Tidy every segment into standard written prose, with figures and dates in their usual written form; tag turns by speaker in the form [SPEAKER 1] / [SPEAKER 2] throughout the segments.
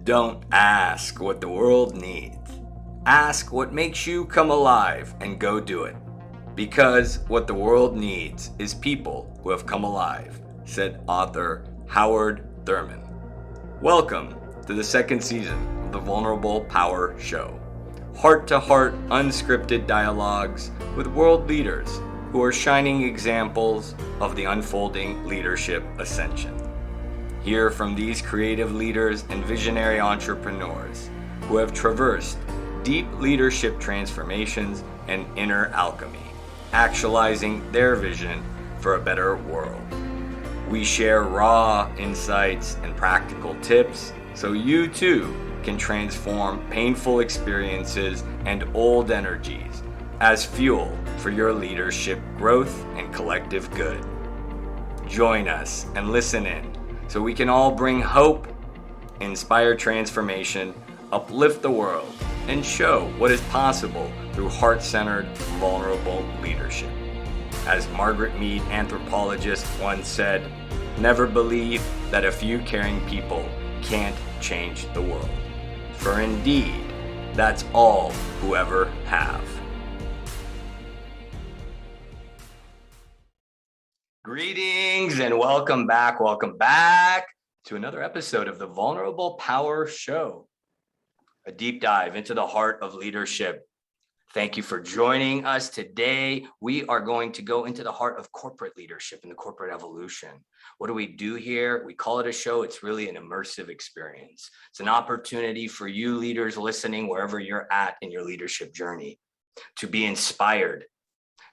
[SPEAKER 1] Don't ask what the world needs. Ask what makes you come alive and go do it. Because what the world needs is people who have come alive, said author Howard Thurman. Welcome to the second season of the Vulnerable Power Show. Heart-to-heart, unscripted dialogues with world leaders who are shining examples of the unfolding leadership ascension. Hear from these creative leaders and visionary entrepreneurs who have traversed deep leadership transformations and inner alchemy, actualizing their vision for a better world. We share raw insights and practical tips so you too can transform painful experiences and old energies as fuel for your leadership growth and collective good. Join us and listen in so we can all bring hope, inspire transformation, uplift the world, and show what is possible through heart-centered, vulnerable leadership. As Margaret Mead, anthropologist, once said, "Never believe that a few caring people can't change the world. For indeed, that's all who ever have." Greetings and welcome back to another episode of the Vulnerable Power Show, a deep dive into the heart of leadership. Thank you for joining us today. We are going to go into the heart of corporate leadership and the corporate evolution. What do we do here? We call it a show. It's really an immersive experience. It's an opportunity for you leaders listening wherever you're at in your leadership journey to be inspired,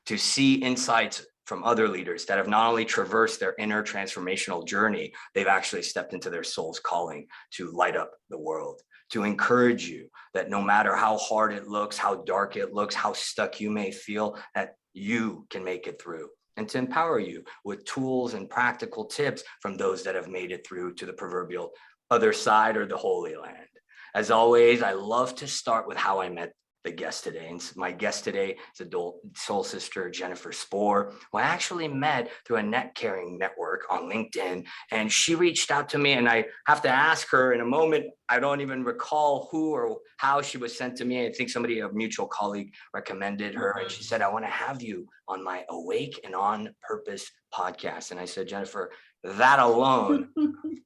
[SPEAKER 1] to see insights from other leaders that have not only traversed their inner transformational journey, they've actually stepped into their soul's calling to light up the world, to encourage you that no matter how hard it looks, how dark it looks, how stuck you may feel, that you can make it through, and to empower you with tools and practical tips from those that have made it through to the proverbial other side or the Holy Land. As always, I love to start with how I met the guest today. And my guest today is adult soul sister, Jennifer Spor, who I actually met through a net caring network on LinkedIn. And she reached out to me, and I have to ask her in a moment. I don't even recall who or how she was sent to me. I think somebody, a mutual colleague, recommended her. And she said, "I want to have you on my Awake and On Purpose podcast." And I said, "Jennifer, that alone,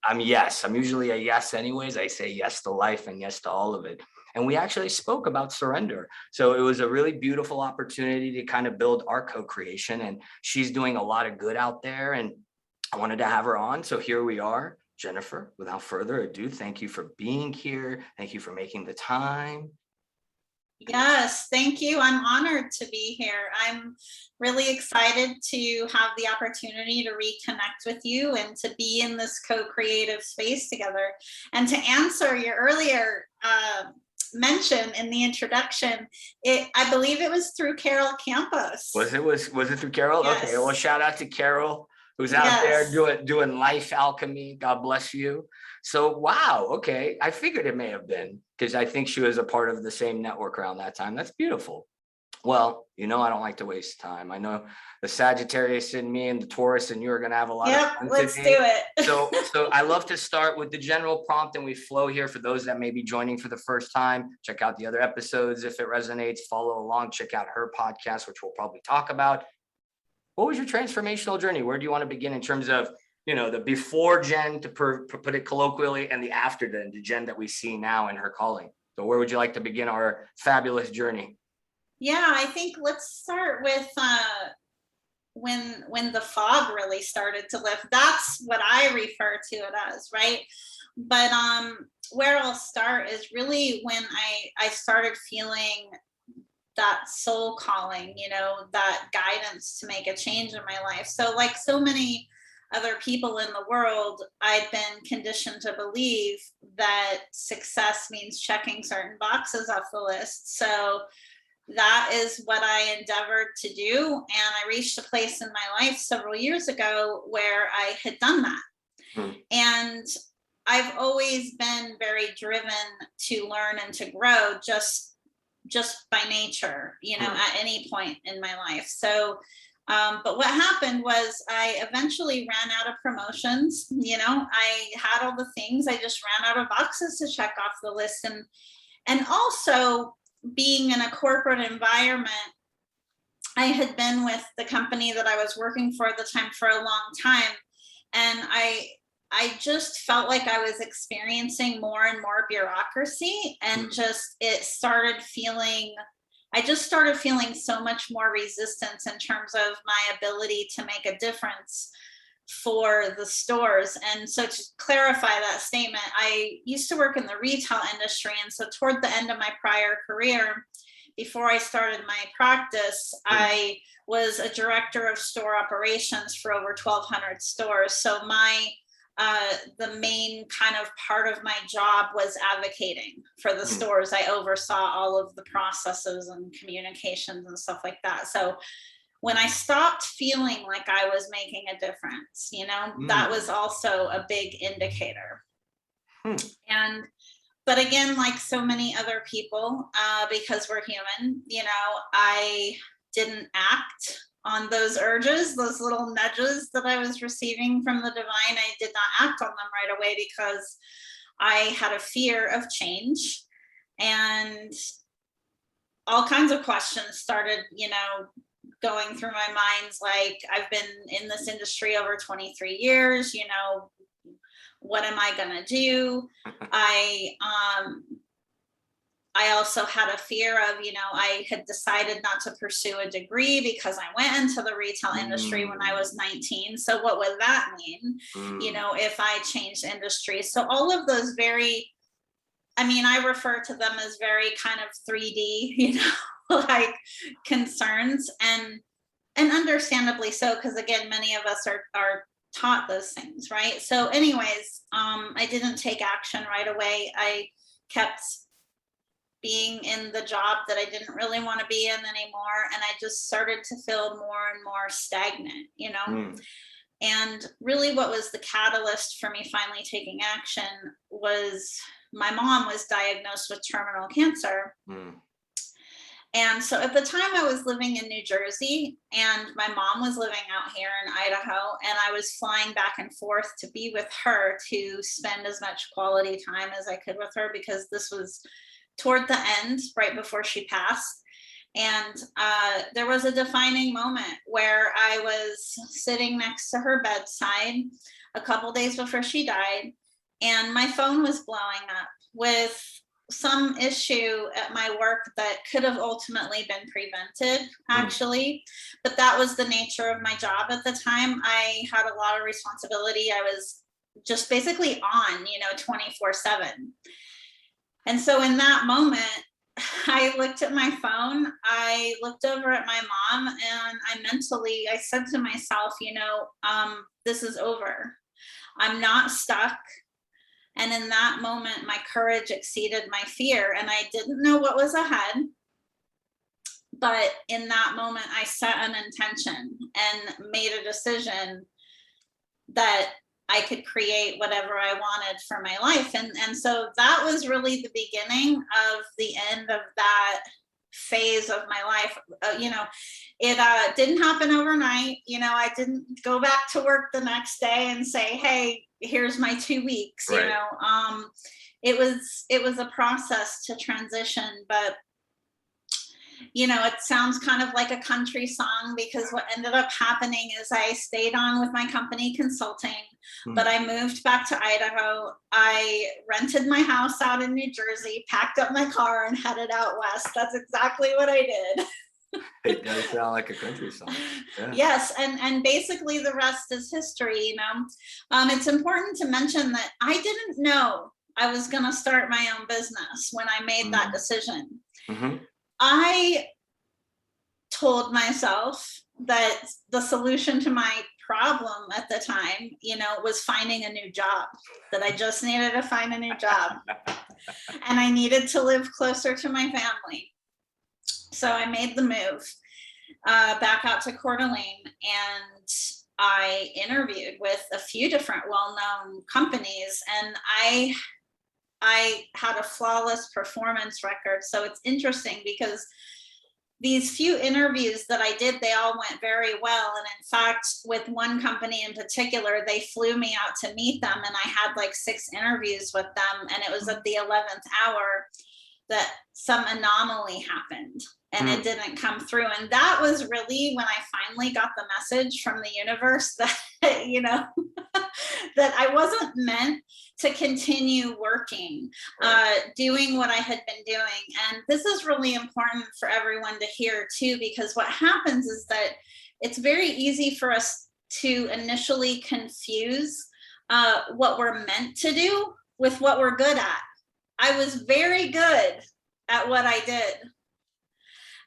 [SPEAKER 1] I'm yes. I'm usually a yes anyways. I say yes to life and yes to all of it." And we actually spoke about surrender. So it was a really beautiful opportunity to kind of build our co-creation. And she's doing a lot of good out there. And I wanted to have her on. So here we are. Jennifer, without further ado, thank you for being here. Thank you for making the time.
[SPEAKER 2] Yes, thank you. I'm honored to be here. I'm really excited to have the opportunity to reconnect with you and to be in this co-creative space together. And to answer your earlier mention in the introduction, I believe it was through Carol Campos.
[SPEAKER 1] Was it through Carol?
[SPEAKER 2] Yes.
[SPEAKER 1] Okay, well, shout out to Carol, who's out there doing life alchemy. God bless you. So, wow, okay. I figured it may have been, because I think she was a part of the same network around that time. That's beautiful. Well, I don't like to waste time. I know the Sagittarius in me and the Taurus and you are going to have a lot of fun
[SPEAKER 2] let's
[SPEAKER 1] today.
[SPEAKER 2] do it.
[SPEAKER 1] So I love to start with the general prompt, and we flow here. For those that may be joining for the first time, check out the other episodes. If it resonates, follow along, check out her podcast, which we'll probably talk about. What was your transformational journey? Where do you want to begin in terms of, the before Jen, to put it colloquially, and the after the Jen that we see now in her calling? So where would you like to begin our fabulous journey?
[SPEAKER 2] Yeah, I think let's start with when the fog really started to lift. That's what I refer to it as, right? But where I'll start is really when I started feeling that soul calling, that guidance to make a change in my life. So like so many other people in the world, I'd been conditioned to believe that success means checking certain boxes off the list. So that is what I endeavored to do. And I reached a place in my life several years ago where I had done that. And I've always been very driven to learn and to grow just by nature, at any point in my life. So But what happened was I eventually ran out of promotions. I had all the things. I just ran out of boxes to check off the list. And also being in a corporate environment, I had been with the company that I was working for at the time for a long time. And I just felt like I was experiencing more and more bureaucracy, and I just started feeling so much more resistance in terms of my ability to make a difference for the stores. And so to clarify that statement, I used to work in the retail industry. And so toward the end of my prior career, before I started my practice, I was a director of store operations for over 1,200 stores. So the main kind of part of my job was advocating for the stores. I oversaw all of the processes and communications and stuff like that. So when I stopped feeling like I was making a difference, that was also a big indicator. But again, like so many other people, because we're human, I didn't act on those urges, those little nudges that I was receiving from the divine. I did not act on them right away because I had a fear of change, and all kinds of questions started, going through my mind. Like, I've been in this industry over 23 years, what am I gonna do? I also had a fear of, I had decided not to pursue a degree because I went into the retail industry when I was 19. So what would that mean, if I changed industry? So all of those I refer to them as very kind of 3D, like concerns, and understandably so, because again, many of us are taught those things, right? So anyways, I didn't take action right away. I kept being in the job that I didn't really want to be in anymore. And I just started to feel more and more stagnant, And really what was the catalyst for me finally taking action was my mom was diagnosed with terminal cancer. And so at the time I was living in New Jersey, and my mom was living out here in Idaho, and I was flying back and forth to be with her, to spend as much quality time as I could with her, because this was toward the end, right before she passed. And there was a defining moment where I was sitting next to her bedside a couple days before she died, and my phone was blowing up with some issue at my work that could have ultimately been prevented, actually. But that was the nature of my job at the time. I had a lot of responsibility. I was just basically on, 24/7. And so in that moment, I looked at my phone, I looked over at my mom, and I said to myself, this is over. I'm not stuck. And in that moment, my courage exceeded my fear, and I didn't know what was ahead. But in that moment, I set an intention and made a decision that I could create whatever I wanted for my life. And so that was really the beginning of the end of that phase of my life. It didn't happen overnight. I didn't go back to work the next day and say, hey, here's my 2 weeks.
[SPEAKER 1] Right.
[SPEAKER 2] It was a process to transition. But it sounds kind of like a country song, because what ended up happening is I stayed on with my company consulting, but I moved back to Idaho. I rented my house out in New Jersey, packed up my car, and headed out west. That's exactly what I did.
[SPEAKER 1] It does sound like a country song. Yeah.
[SPEAKER 2] Yes, and basically the rest is history. It's important to mention that I didn't know I was going to start my own business when I made that decision. I told myself that the solution to my problem at the time, was finding a new job, that I just needed to find a new job, and I needed to live closer to my family. So I made the move back out to Coeur d'Alene, and I interviewed with a few different well-known companies, and I had a flawless performance record. So it's interesting because these few interviews that I did, they all went very well. And in fact, with one company in particular, they flew me out to meet them, and I had like 6 interviews with them. And it was at the 11th hour that some anomaly happened and it didn't come through. And that was really when I finally got the message from the universe that, you know, that I wasn't meant to continue working, doing what I had been doing. And this is really important for everyone to hear too, because what happens is that it's very easy for us to initially confuse what we're meant to do with what we're good at. I was very good at what I did.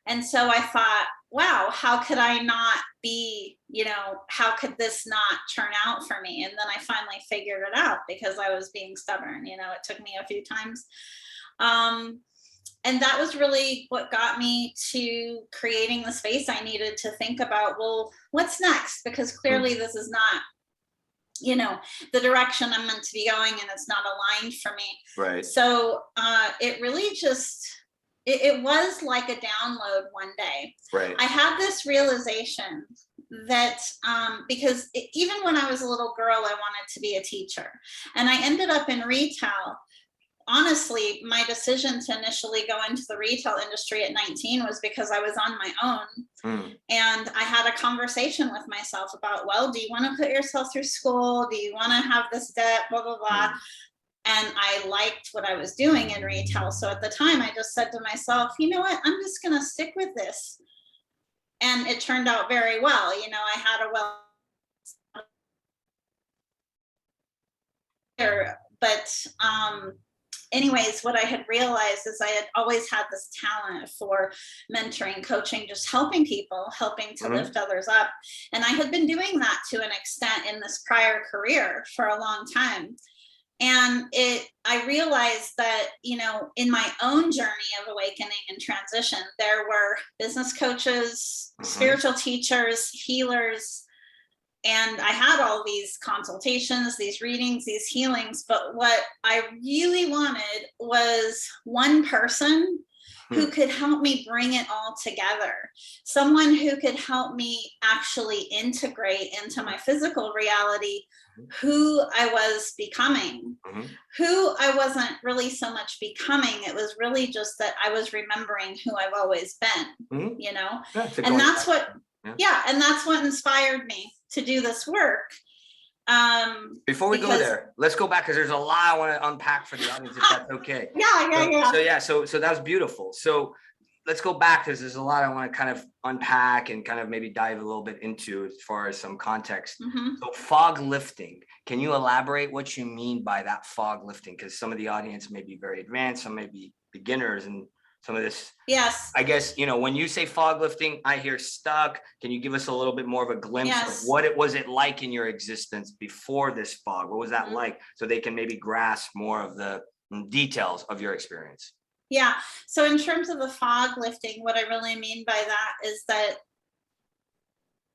[SPEAKER 2] And so I thought, wow, how could I not be, you know, how could this not turn out for me? And then I finally figured it out because I was being stubborn. You know, it took me a few times. And that was really what got me to creating the space I needed to think about, well, what's next? Because clearly this is not, you know, the direction I'm meant to be going, and it's not aligned for me.
[SPEAKER 1] Right.
[SPEAKER 2] So it really just, it was like a download one day.
[SPEAKER 1] Right.
[SPEAKER 2] I had this realization that because even when I was a little girl, I wanted to be a teacher, and I ended up in retail. Honestly, my decision to initially go into the retail industry at 19 was because I was on my own. And I had a conversation with myself about, well, do you want to put yourself through school? Do you want to have this debt? Blah, blah, blah. And I liked what I was doing in retail. So at the time, I just said to myself, you know what, I'm just going to stick with this. And it turned out very well. You know, I had a but anyways, what I had realized is I had always had this talent for mentoring, coaching, just helping people, helping to lift others up. And I had been doing that to an extent in this prior career for a long time. And I realized that, you know, in my own journey of awakening and transition, there were business coaches, spiritual teachers, healers, and I had all these consultations, these readings, these healings. But what I really wanted was one person who could help me bring it all together. Someone who could help me actually integrate into my physical reality who I was becoming, who I wasn't really so much becoming. It was really just that I was remembering who I've always been, you know? And that's what, and that's what inspired me to do this work.
[SPEAKER 1] Before we go there, let's go back, because there's a lot I want to unpack for the audience, if that's okay. So that was beautiful. So let's go back, because there's a lot I want to kind of unpack and kind of maybe dive a little bit into as far as some context. So fog lifting, can you elaborate what you mean by that fog lifting? Because some of the audience may be very advanced, some may be beginners, and some of this.
[SPEAKER 2] Yes.
[SPEAKER 1] I guess, you know, when you say fog lifting, I hear stuck. Can you give us a little bit more of a glimpse of what it was like in your existence before this fog? What was that like? So they can maybe grasp more of the details of your experience.
[SPEAKER 2] Yeah. So in terms of the fog lifting, what I really mean by that is that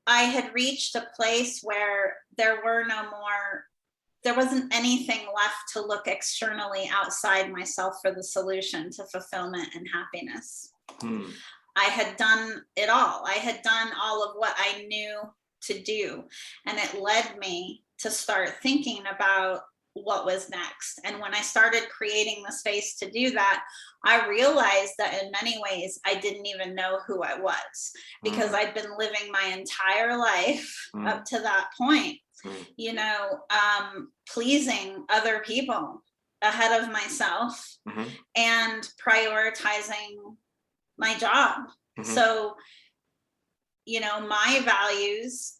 [SPEAKER 2] I had reached a place where there wasn't anything left to look externally outside myself for the solution to fulfillment and happiness. I had done it all. I had done all of what I knew to do. And it led me to start thinking about what was next. And when I started creating the space to do that, I realized that in many ways, I didn't even know who I was, because I'd been living my entire life up to that point, you know, pleasing other people ahead of myself and prioritizing my job. So, you know, my values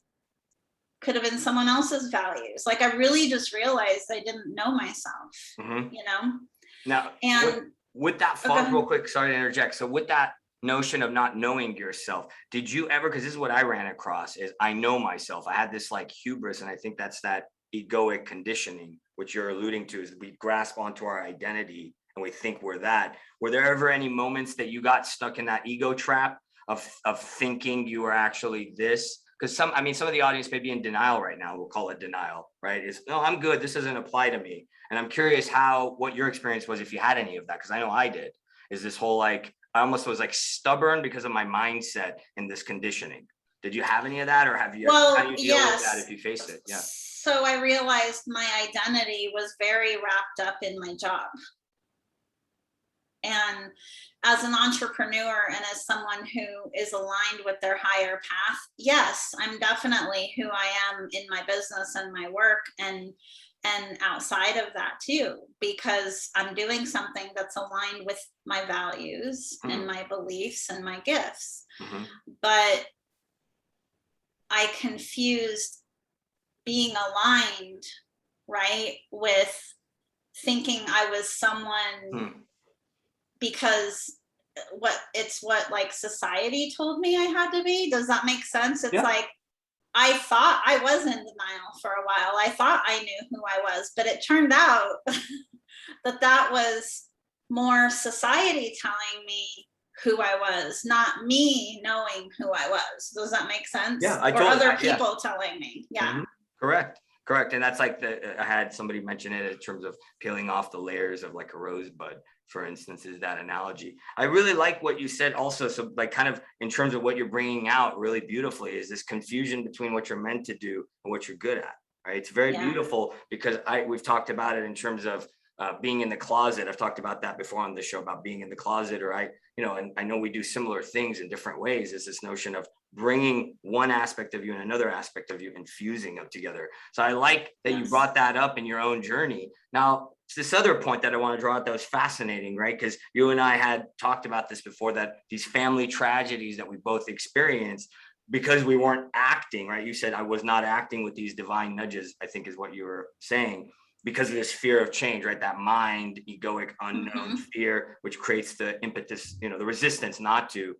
[SPEAKER 2] could have been someone else's values. Like, I really just realized I didn't know myself, you know?
[SPEAKER 1] Now, and with that fog, real quick, sorry to interject. So with that notion of not knowing yourself, did you ever, because this is what I ran across, is I know myself. I had this like hubris, and I think that's that egoic conditioning, which you're alluding to, is we grasp onto our identity and we think we're that. Were there ever any moments that you got stuck in that ego trap of thinking you were actually this? Because some of the audience may be in denial right now. We'll call it denial, right? Is, no, I'm good. This doesn't apply to me. And I'm curious what your experience was, if you had any of that, because I know I did. Is this whole like, I almost was like stubborn because of my mindset and this conditioning. Did you have any of that, or how do you deal with that if you face it? Yeah.
[SPEAKER 2] So I realized my identity was very wrapped up in my job. And as an entrepreneur and as someone who is aligned with their higher path, yes, I'm definitely who I am in my business and my work, and outside of that too, because I'm doing something that's aligned with my values and my beliefs and my gifts. But I confused being aligned, right, with thinking I was someone because what like society told me I had to be. Does that make sense? It's like, I thought I was in denial for a while. I thought I knew who I was, but it turned out that was more society telling me who I was, not me knowing who I was. Does that make sense?
[SPEAKER 1] Yeah,
[SPEAKER 2] or other people telling me. Yeah.
[SPEAKER 1] Correct. And that's like I had somebody mention it in terms of peeling off the layers of like a rosebud, for instance, is that analogy. I really like what you said also. So like kind of in terms of what you're bringing out really beautifully is this confusion between what you're meant to do and what you're good at, right? It's very beautiful because we've talked about it in terms of being in the closet. I've talked about that before on the show about being in the closet, or and I know we do similar things in different ways. Is this notion of bringing one aspect of you and another aspect of you and fusing them together. So I like that you brought that up in your own journey. Now, this other point that I want to draw out that was fascinating, right? Because you and I had talked about this before, that these family tragedies that we both experienced because we weren't acting, right? You said I was not acting with these divine nudges, I think is what you were saying, because of this fear of change, right? That mind, egoic, unknown fear, which creates the impetus, the resistance not to.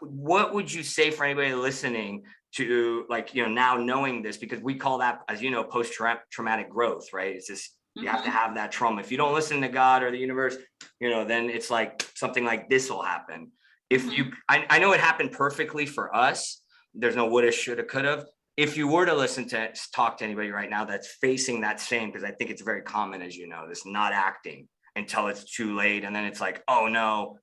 [SPEAKER 1] What would you say for anybody listening to, like, now knowing this, because we call that, as you know, post-traumatic growth, right? It's just, you have to have that trauma. If you don't listen to God or the universe, then it's like something like this will happen. If I know it happened perfectly for us. There's no woulda, shoulda, coulda. If you were to talk to anybody right now that's facing that same, because I think it's very common, as you know, this not acting until it's too late. And then it's like, oh no,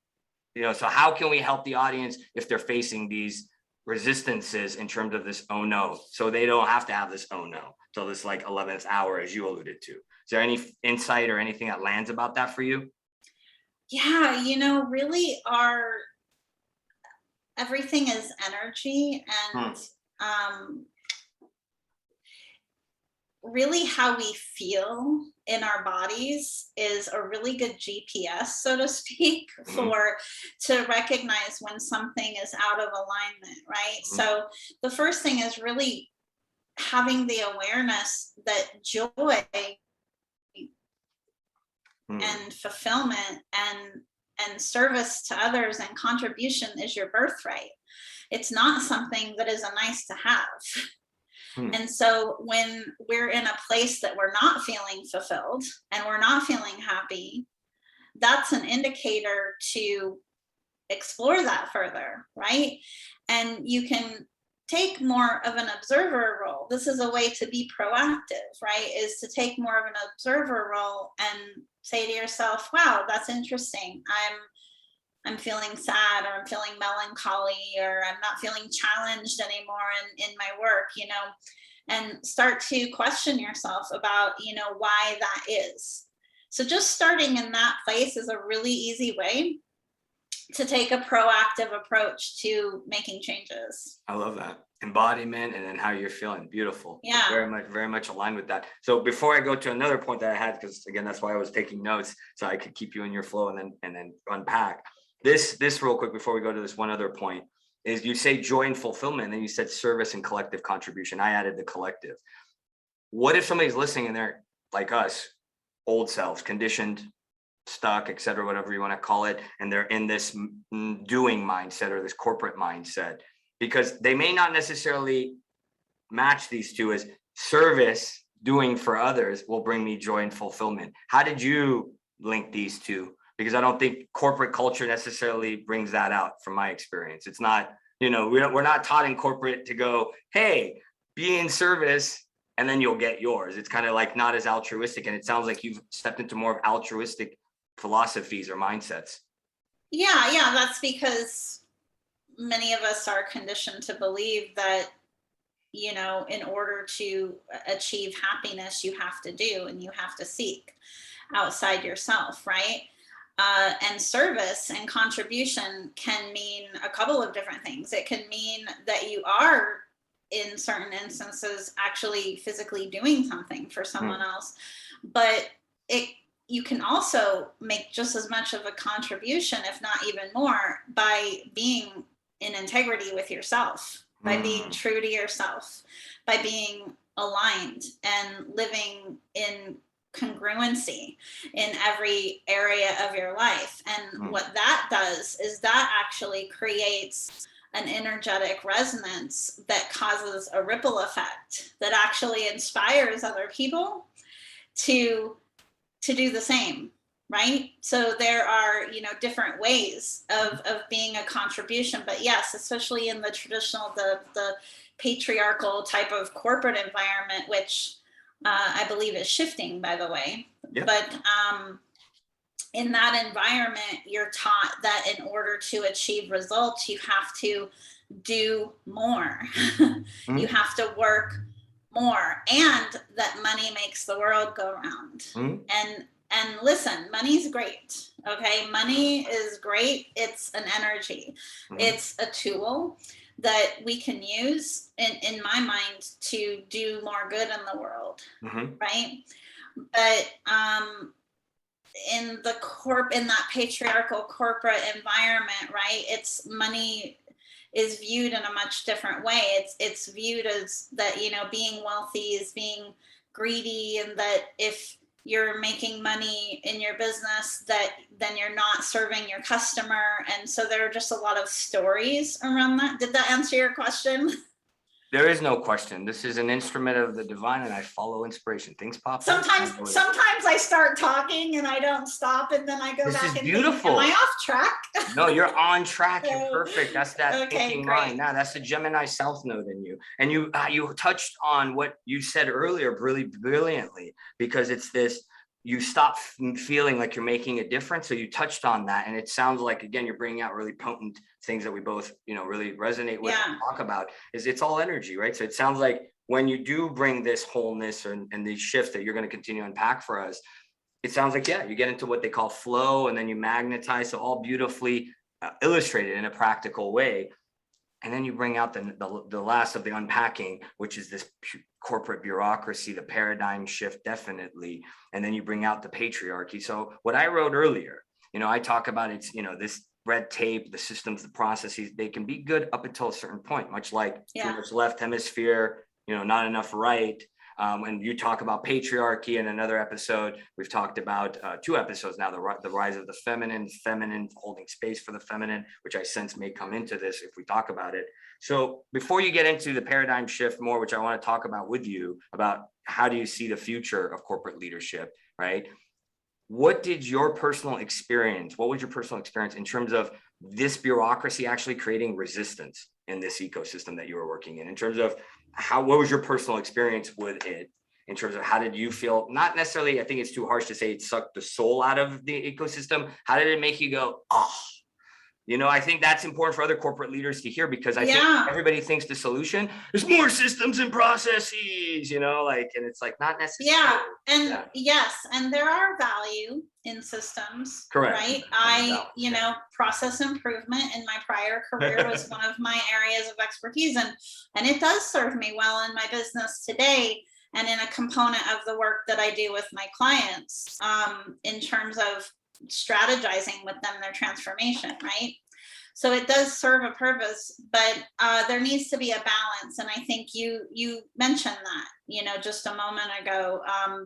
[SPEAKER 1] so how can we help the audience if they're facing these resistances in terms of this, oh no, so they don't have to have this, oh no, till this like 11th hour, as you alluded to. Is there any insight or anything that lands about that for you?
[SPEAKER 2] Yeah, really everything is energy, and really how we feel in our bodies is a really good GPS, so to speak, to recognize when something is out of alignment, right? So the first thing is really having the awareness that joy and fulfillment and service to others and contribution is your birthright. It's not something that is a nice to have. And so when we're in a place that we're not feeling fulfilled and we're not feeling happy, that's an indicator to explore that further, right? And you can take more of an observer role. This is a way to be proactive, right? Is to take more of an observer role and say to yourself, wow, that's interesting. I'm feeling sad, or I'm feeling melancholy, or I'm not feeling challenged anymore in my work, and start to question yourself about, why that is. So just starting in that place is a really easy way to take a proactive approach to making changes.
[SPEAKER 1] I love that. Embodiment and then how you're feeling. Beautiful.
[SPEAKER 2] Yeah.
[SPEAKER 1] Very much aligned with that. So before I go to another point that I had, because again, that's why I was taking notes, so I could keep you in your flow and then unpack. This real quick before we go to this one other point is, you say joy and fulfillment, and then you said service and collective contribution. I added the collective. What if somebody's listening and they're like us, old selves, conditioned, stuck, et cetera, whatever you want to call it, and they're in this doing mindset or this corporate mindset, because they may not necessarily match these two, as service, doing for others, will bring me joy and fulfillment. How did you link these two? Because I don't think corporate culture necessarily brings that out from my experience. It's not, we're not taught in corporate to go, hey, be in service and then you'll get yours. It's kind of like not as altruistic. And it sounds like you've stepped into more of altruistic philosophies or mindsets.
[SPEAKER 2] Yeah, that's because many of us are conditioned to believe that, in order to achieve happiness, you have to do and you have to seek outside yourself, right? And service and contribution can mean a couple of different things. It can mean that you are, in certain instances, actually physically doing something for someone else, but it you can also make just as much of a contribution, if not even more, by being in integrity with yourself, by being true to yourself, by being aligned and living in congruency in every area of your life. And what that does is that actually creates an energetic resonance that causes a ripple effect that actually inspires other people to do the same, right? So there are, different ways of being a contribution. But yes, especially in the traditional, the patriarchal type of corporate environment, which I believe is shifting, by the way.
[SPEAKER 1] Yeah.
[SPEAKER 2] But in that environment, you're taught that in order to achieve results, you have to do more. You have to work more, and that money makes the world go round. And listen, money's great. Okay, money is great. It's an energy. It's a tool that we can use, in my mind, to do more good in the world, right? But in that patriarchal corporate environment, right, it's money is viewed in a much different way. It's viewed as that, being wealthy is being greedy, and that if you're making money in your business, that then you're not serving your customer. And so there are just a lot of stories around that. Did that answer your question?
[SPEAKER 1] There is no question. This is an instrument of the divine, and I follow inspiration. Things pop up.
[SPEAKER 2] Sometimes I start talking and I don't stop, and then I go back and
[SPEAKER 1] beautiful.
[SPEAKER 2] Think, am I off track?
[SPEAKER 1] No, you're on track. You're perfect. That's that thinking
[SPEAKER 2] great.
[SPEAKER 1] mind. Now that's the Gemini South Node in you. And you touched on what you said earlier really brilliantly, because it's this, you stop feeling like you're making a difference. So you touched on that, and it sounds like, again, you're bringing out really potent things that we both, really resonate with and talk about. Is it's all energy, right? So it sounds like when you do bring this wholeness and these shifts that you're going to continue to unpack for us, it sounds like, you get into what they call flow, and then you magnetize. So all beautifully illustrated in a practical way. And then you bring out the last of the unpacking, which is this corporate bureaucracy, the paradigm shift, definitely. And then you bring out the patriarchy. So what I wrote earlier, I talk about it's, this red tape, the systems, the processes, they can be good up until a certain point, much like too much left hemisphere, not enough right. And you talk about patriarchy in another episode. We've talked about 2 episodes now, the rise of the feminine holding space for the feminine, which I sense may come into this if we talk about it. So before you get into the paradigm shift more, which I want to talk about with you, about how do you see the future of corporate leadership, right? What was your personal experience in terms of this bureaucracy actually creating resistance in this ecosystem that you were working in terms of what was your personal experience with it? In terms of how did you feel? Not necessarily, I think it's too harsh to say it sucked the soul out of the ecosystem. How did it make you go, oh? I think that's important for other corporate leaders to hear, because I think everybody thinks the solution is more systems and processes, and it's like not necessarily.
[SPEAKER 2] Yes, and there are value in systems.
[SPEAKER 1] Correct.
[SPEAKER 2] Right. Process improvement in my prior career was one of my areas of expertise, and it does serve me well in my business today, and in a component of the work that I do with my clients, in terms of strategizing with them their transformation, right? So it does serve a purpose, but there needs to be a balance. And I think you mentioned that, just a moment ago,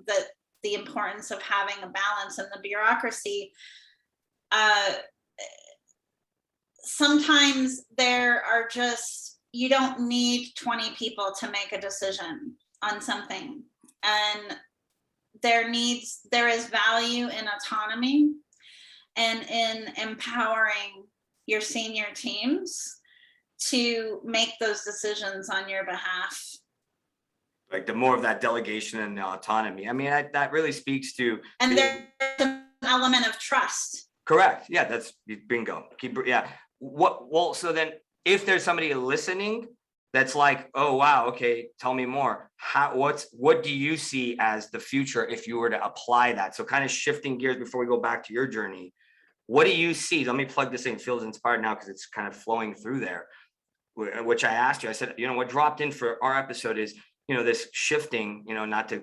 [SPEAKER 2] that the importance of having a balance in the bureaucracy. Sometimes you don't need 20 people to make a decision on something. And there is value in autonomy and in empowering your senior teams to make those decisions on your behalf.
[SPEAKER 1] Like the more of that delegation and autonomy. I mean, that really speaks to.
[SPEAKER 2] And there's an element of trust
[SPEAKER 1] Correct. Yeah, that's bingo. Yeah. Well, so then if there's somebody listening that's like, oh wow, okay, tell me more. What do you see as the future if you were to apply that? So kind of shifting gears before we go back to your journey. What do you see? Let me plug this in. Feels inspired now because it's kind of flowing through there. Which I asked you, I said, what dropped in for our episode is, this shifting, not to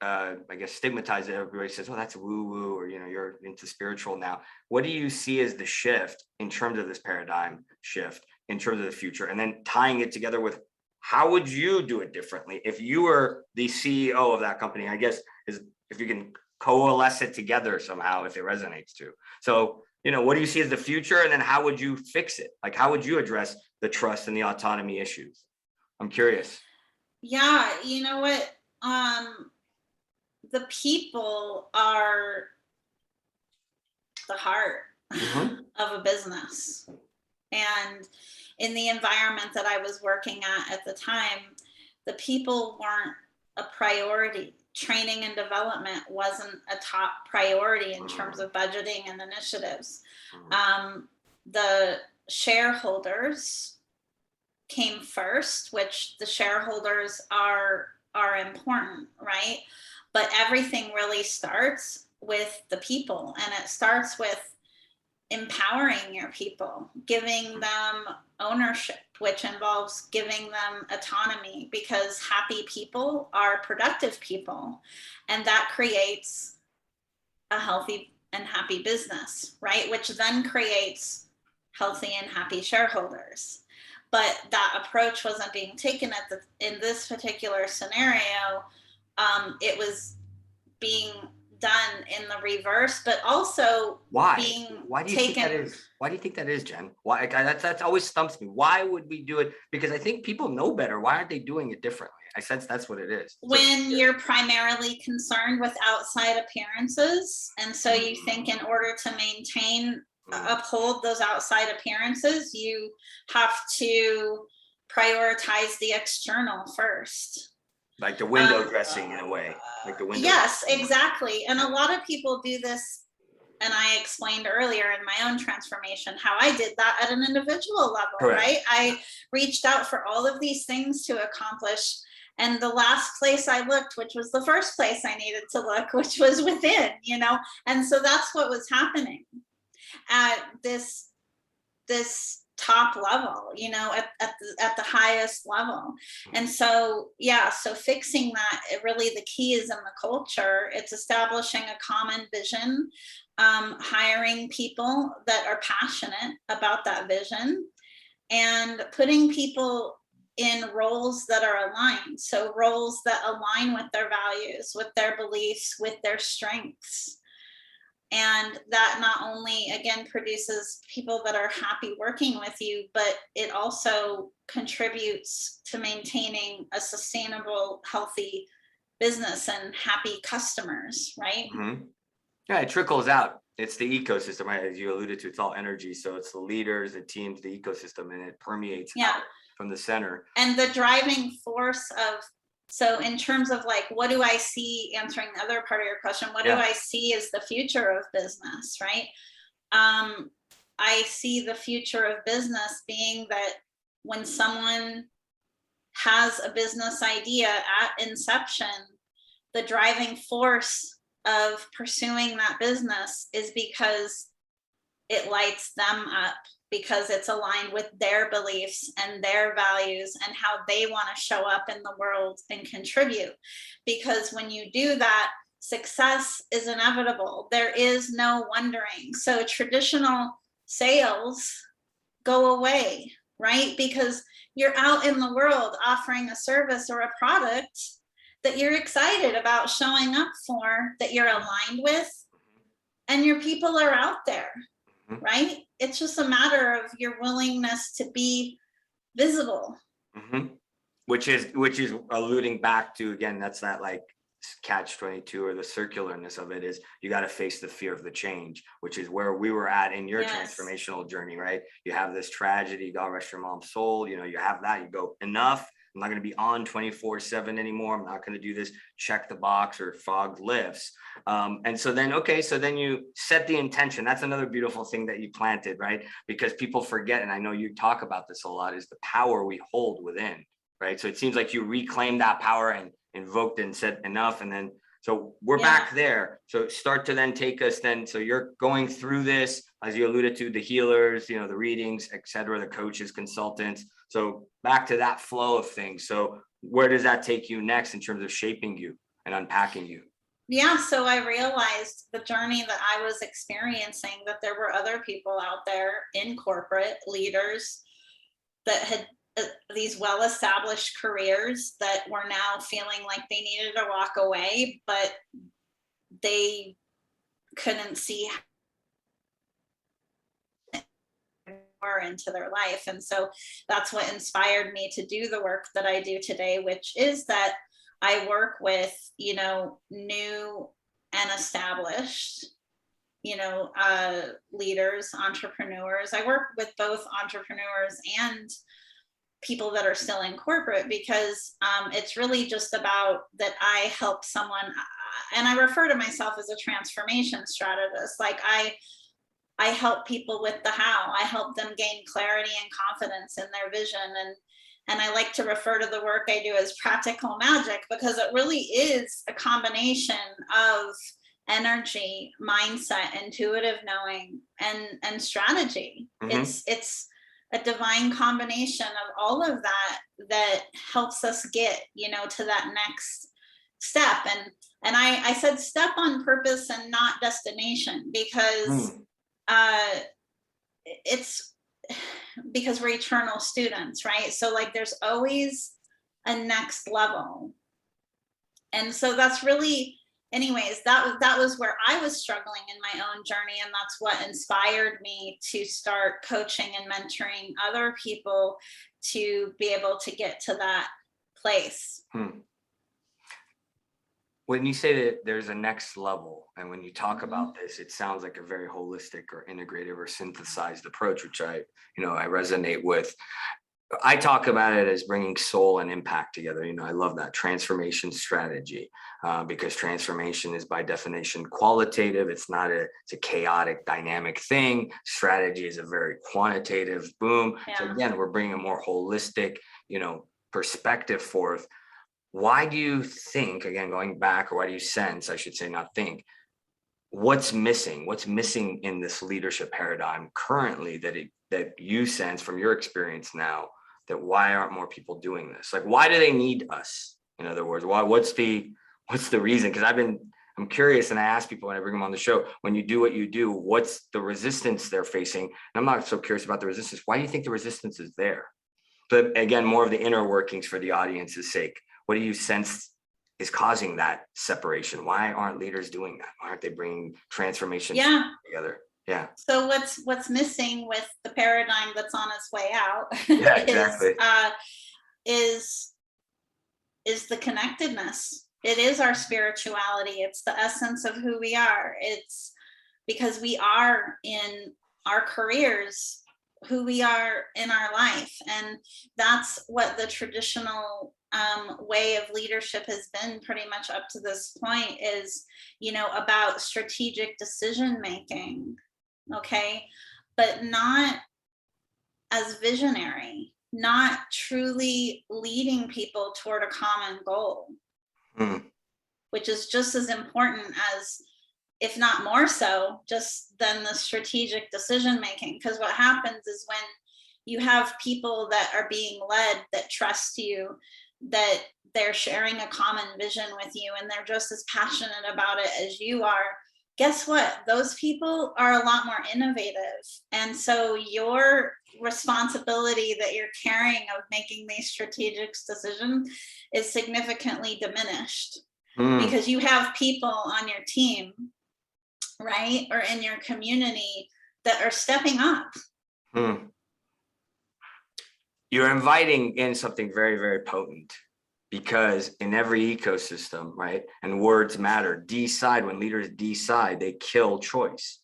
[SPEAKER 1] I guess stigmatize it. Everybody says, oh, that's woo woo, or you're into spiritual now. What do you see as the shift in terms of this paradigm shift in terms of the future? And then tying it together with how would you do it differently if you were the CEO of that company? I guess is if you can coalesce it together somehow, if it resonates too. So, what do you see as the future? And then how would you fix it? Like, how would you address the trust and the autonomy issues? I'm curious.
[SPEAKER 2] Yeah, you know what? The people are the heart of a business. And in the environment that I was working at the time, the people weren't a priority. Training and development wasn't a top priority in terms of budgeting and initiatives. The shareholders came first, which the shareholders are important, right? But everything really starts with the people, and it starts with empowering your people, giving them ownership, which involves giving them autonomy, because happy people are productive people, and that creates a healthy and happy business, right? Which then creates healthy and happy shareholders. But that approach wasn't being taken in this particular scenario. It was being done in the reverse, but also
[SPEAKER 1] why do you think that is? Why do you think that is, Jen? Why? That's always stumps me. Why would we do it? Because I think people know better. Why aren't they doing it differently? I sense that's what it is.
[SPEAKER 2] When you're primarily concerned with outside appearances, and so you think in order to maintain uphold those outside appearances, you have to prioritize the external first.
[SPEAKER 1] Like the window dressing in a way, like the window.
[SPEAKER 2] Yes, exactly. And a lot of people do this. And I explained earlier in my own transformation how I did that at an individual level,
[SPEAKER 1] Correct.
[SPEAKER 2] Right? I reached out for all of these things to accomplish. And the last place I looked, which was the first place I needed to look, which was within, And so that's what was happening at this top level, at the highest level. And so, so fixing that, really the key is in the culture. It's establishing a common vision, hiring people that are passionate about that vision, and putting people in roles that are aligned. So roles that align with their values, with their beliefs, with their strengths. And that not only, again, produces people that are happy working with you, but it also contributes to maintaining a sustainable, healthy business and happy customers, right?
[SPEAKER 1] Yeah, it trickles out. It's the ecosystem, right? As you alluded to, it's all energy. So it's the leaders, the teams, the ecosystem, and it permeates out from the center.
[SPEAKER 2] And the driving force of, so in terms of like, what do I see, answering the other part of your question, what do I see as the future of business, right? I see the future of business being that when someone has a business idea at inception, the driving force of pursuing that business is because it lights them up, because it's aligned with their beliefs and their values and how they want to show up in the world and contribute. Because when you do that, success is inevitable. There is no wondering. So traditional sales go away, right? Because you're out in the world offering a service or a product that you're excited about showing up for, that you're aligned with, and your people are out there. Right? It's just a matter of your willingness to be visible.
[SPEAKER 1] Which is alluding back to, again, that's that like catch-22 or the circularness of it, is you got to face the fear of the change, which is where we were at in your transformational journey, right? You have this tragedy, God rest your mom's soul, you have that, you go, enough, I'm not going to be on 24/7 anymore. I'm not going to do this check the box or fog lifts. And so then, okay, so then you set the intention. That's another beautiful thing that you planted, right? Because people forget, and I know you talk about this a lot, is the power we hold within, right? So it seems like you reclaimed that power and invoked it and said enough. And then, so we're back there. So start to then take us then. So you're going through this, as you alluded to, the healers, you know, the readings, et cetera, the coaches, consultants. So back to that flow of things. So where does that take you next in terms of shaping you and unpacking you?
[SPEAKER 2] Yeah, so I realized the journey that I was experiencing, that there were other people out there in corporate, leaders that had these well-established careers that were now feeling like they needed to walk away, but they couldn't see more into their life. And so that's what inspired me to do the work that I do today, which is that I work with, you know, new and established, you know, leaders, entrepreneurs. I work with both entrepreneurs and people that are still in corporate, because it's really just about that I help someone, and I refer to myself as a transformation strategist. Like I help people with the how. I help them gain clarity and confidence in their vision. And I like to refer to the work I do as practical magic, because it really is a combination of energy, mindset, intuitive knowing, and strategy.
[SPEAKER 1] Mhm.
[SPEAKER 2] It's a divine combination of all of that that helps us get, you know, to that next step. And I said step on purpose and not destination, because
[SPEAKER 1] Mm.
[SPEAKER 2] it's because we're eternal students, right? So like there's always a next level. And so that's really, anyways, that was where I was struggling in my own journey, and that's what inspired me to start coaching and mentoring other people to be able to get to that place.
[SPEAKER 1] Hmm. When you say that there's a next level, and when you talk about this, it sounds like a very holistic or integrative or synthesized approach, which I resonate with. I talk about it as bringing soul and impact together. You know, I love that transformation strategy, because transformation is by definition qualitative. It's a chaotic, dynamic thing. Strategy is a very quantitative boom. So
[SPEAKER 2] Yeah.
[SPEAKER 1] again, we're bringing a more holistic, perspective forth. Why do you think, again, going back, or why do you sense, I should say, not think, what's missing? What's missing in this leadership paradigm currently that you sense from your experience now, that why aren't more people doing this? Like, why do they need us? In other words, what's the reason? Because I'm curious, and I ask people when I bring them on the show, when you do what you do, what's the resistance they're facing? And I'm not so curious about the resistance. Why do you think the resistance is there? But again, more of the inner workings for the audience's sake. What do you sense is causing that separation? Why aren't leaders doing that? Why aren't they bringing transformation together? Yeah.
[SPEAKER 2] So what's missing with the paradigm that's on its way out
[SPEAKER 1] Yeah, exactly.
[SPEAKER 2] is the connectedness. It is our spirituality. It's the essence of who we are. It's because we are in our careers who we are in our life, and that's what the traditional way of leadership has been pretty much up to this point, is, you know, about strategic decision making, okay, but not as visionary, not truly leading people toward a common goal,
[SPEAKER 1] Hmm.
[SPEAKER 2] which is just as important as, if not more so, just than the strategic decision making. Because what happens is when you have people that are being led, that trust you, that they're sharing a common vision with you, and they're just as passionate about it as you are, guess what? Those people are a lot more innovative. And so your responsibility that you're carrying of making these strategic decisions is significantly diminished, because you have people on your team, right, or in your community, that are stepping up.
[SPEAKER 1] Hmm. You're inviting in something very, very potent, because in every ecosystem, right, and words matter. Decide, when leaders decide, they kill choice,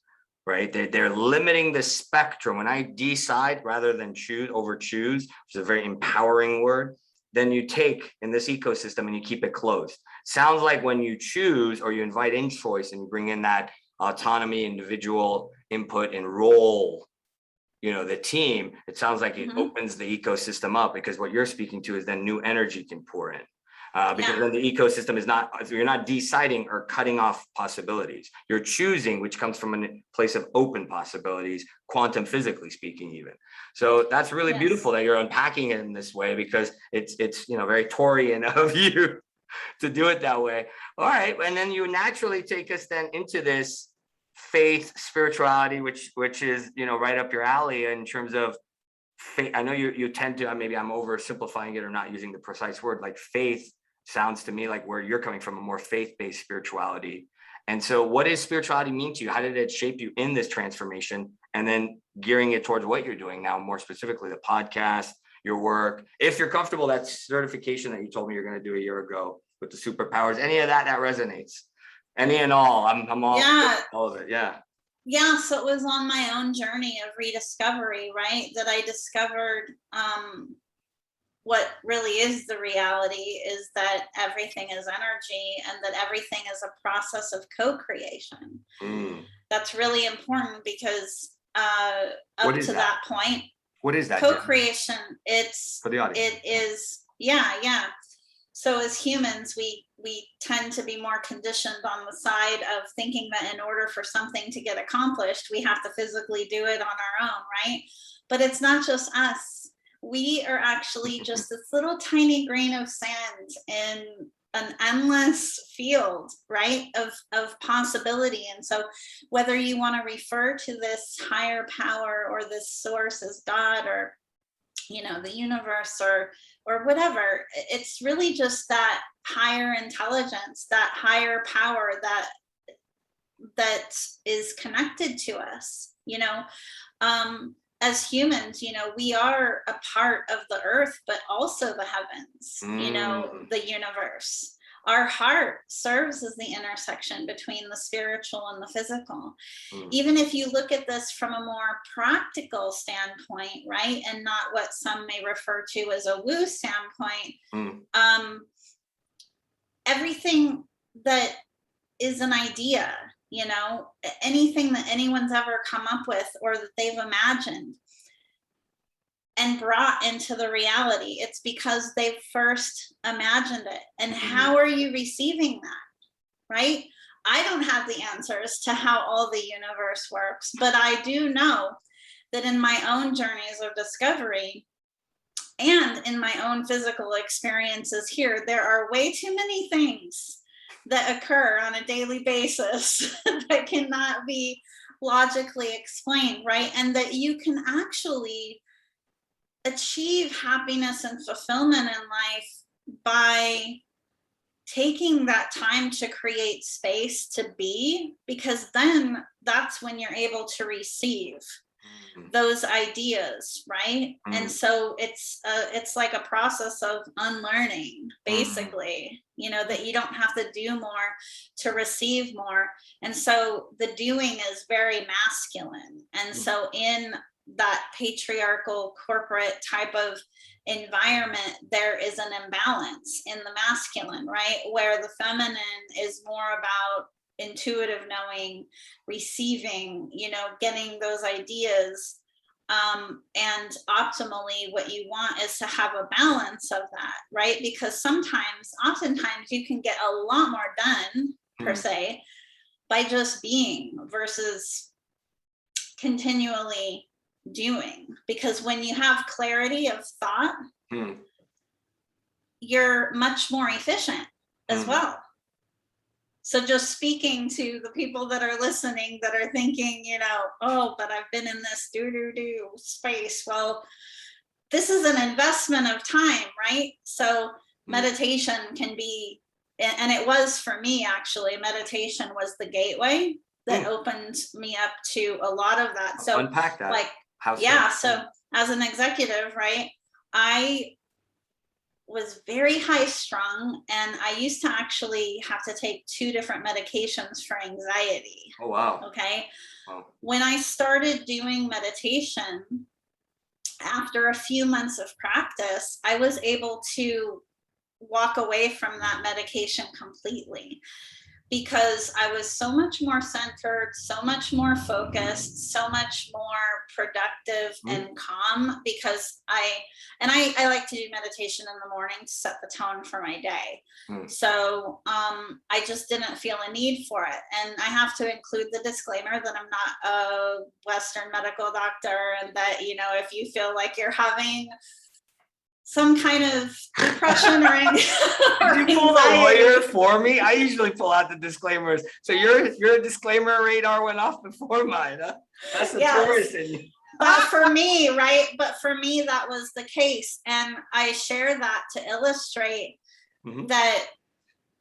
[SPEAKER 1] right? They're limiting the spectrum. When I decide rather than choose, which is a very empowering word, then you take in this ecosystem and you keep it closed. Sounds like when you choose or you invite in choice and you bring in that autonomy, individual input and role, the team, it sounds like it opens the ecosystem up, because what you're speaking to is then new energy can pour in. Because then the ecosystem is not, you're not deciding or cutting off possibilities. You're choosing, which comes from a place of open possibilities, quantum physically speaking even. So that's really beautiful that you're unpacking it in this way, because it's very Taurian of you to do it that way. All right. And then you naturally take us then into this faith, spirituality, which is, right up your alley in terms of faith. I know you tend to, maybe I'm oversimplifying it or not using the precise word, like faith sounds to me like where you're coming from, a more faith-based spirituality. And so what does spirituality mean to you? How did it shape you in this transformation? And then gearing it towards what you're doing now, more specifically the podcast, your work, if you're comfortable, that certification that you told me you're going to do a year ago with the superpowers, any of that resonates. Any and all, I'm all, all of it. Yeah.
[SPEAKER 2] Yeah. So it was on my own journey of rediscovery, right? That I discovered what really is the reality is that everything is energy, and that everything is a process of co-creation. That's really important, because up to that point,
[SPEAKER 1] what is that
[SPEAKER 2] co-creation? It's
[SPEAKER 1] for the audience.
[SPEAKER 2] It is, yeah. So as humans, we tend to be more conditioned on the side of thinking that in order for something to get accomplished, we have to physically do it on our own, right? But it's not just us. We are actually just this little tiny grain of sand in an endless field, right, of possibility. And so whether you want to refer to this higher power or this source as God, or the universe, or whatever, it's really just that higher intelligence, that higher power that is connected to us. As humans, we are a part of the earth, but also the heavens, the universe. Our heart serves as the intersection between the spiritual and the physical. Even if you look at this from a more practical standpoint, right, and not what some may refer to as a woo standpoint, everything that is an idea, anything that anyone's ever come up with or that they've imagined and brought into the reality, it's because they've first imagined it. And how are you receiving that, right? I don't have the answers to how all the universe works, but I do know that in my own journeys of discovery and in my own physical experiences here, there are way too many things that occur on a daily basis that cannot be logically explained, right? And that you can actually achieve happiness and fulfillment in life by taking that time to create space to be, because then that's when you're able to receive those ideas, right? And so it's like a process of unlearning, basically, that you don't have to do more to receive more. And so the doing is very masculine. And so in that patriarchal corporate type of environment, there is an imbalance in the masculine, right? Where the feminine is more about intuitive knowing, receiving, getting those ideas. And optimally, what you want is to have a balance of that, right? Because oftentimes you can get a lot more done, per se, by just being versus continually doing. Because when you have clarity of thought, you're much more efficient as well. So just speaking to the people that are listening that are thinking, oh, but I've been in this do space. Well, this is an investment of time, right? So meditation can be, and it was for me, actually, meditation was the gateway that opened me up to a lot of that. So
[SPEAKER 1] unpack that.
[SPEAKER 2] Like, so as an executive, right, I was very high strung, and I used to actually have to take 2 different medications for anxiety.
[SPEAKER 1] Oh, wow.
[SPEAKER 2] Okay.
[SPEAKER 1] Wow.
[SPEAKER 2] When I started doing meditation, after a few months of practice, I was able to walk away from that medication completely, because I was so much more centered, so much more focused, so much more productive and calm, because I like to do meditation in the morning to set the tone for my day. So I just didn't feel a need for it. And I have to include the disclaimer that I'm not a Western medical doctor, and that, you know, if you feel like you're having some kind of depression or
[SPEAKER 1] Did you pull the lawyer for me? I usually pull out the disclaimers. So your disclaimer radar went off before mine, huh? That's the Taurus in you.
[SPEAKER 2] But for me, right? But for me, that was the case. And I share that to illustrate that,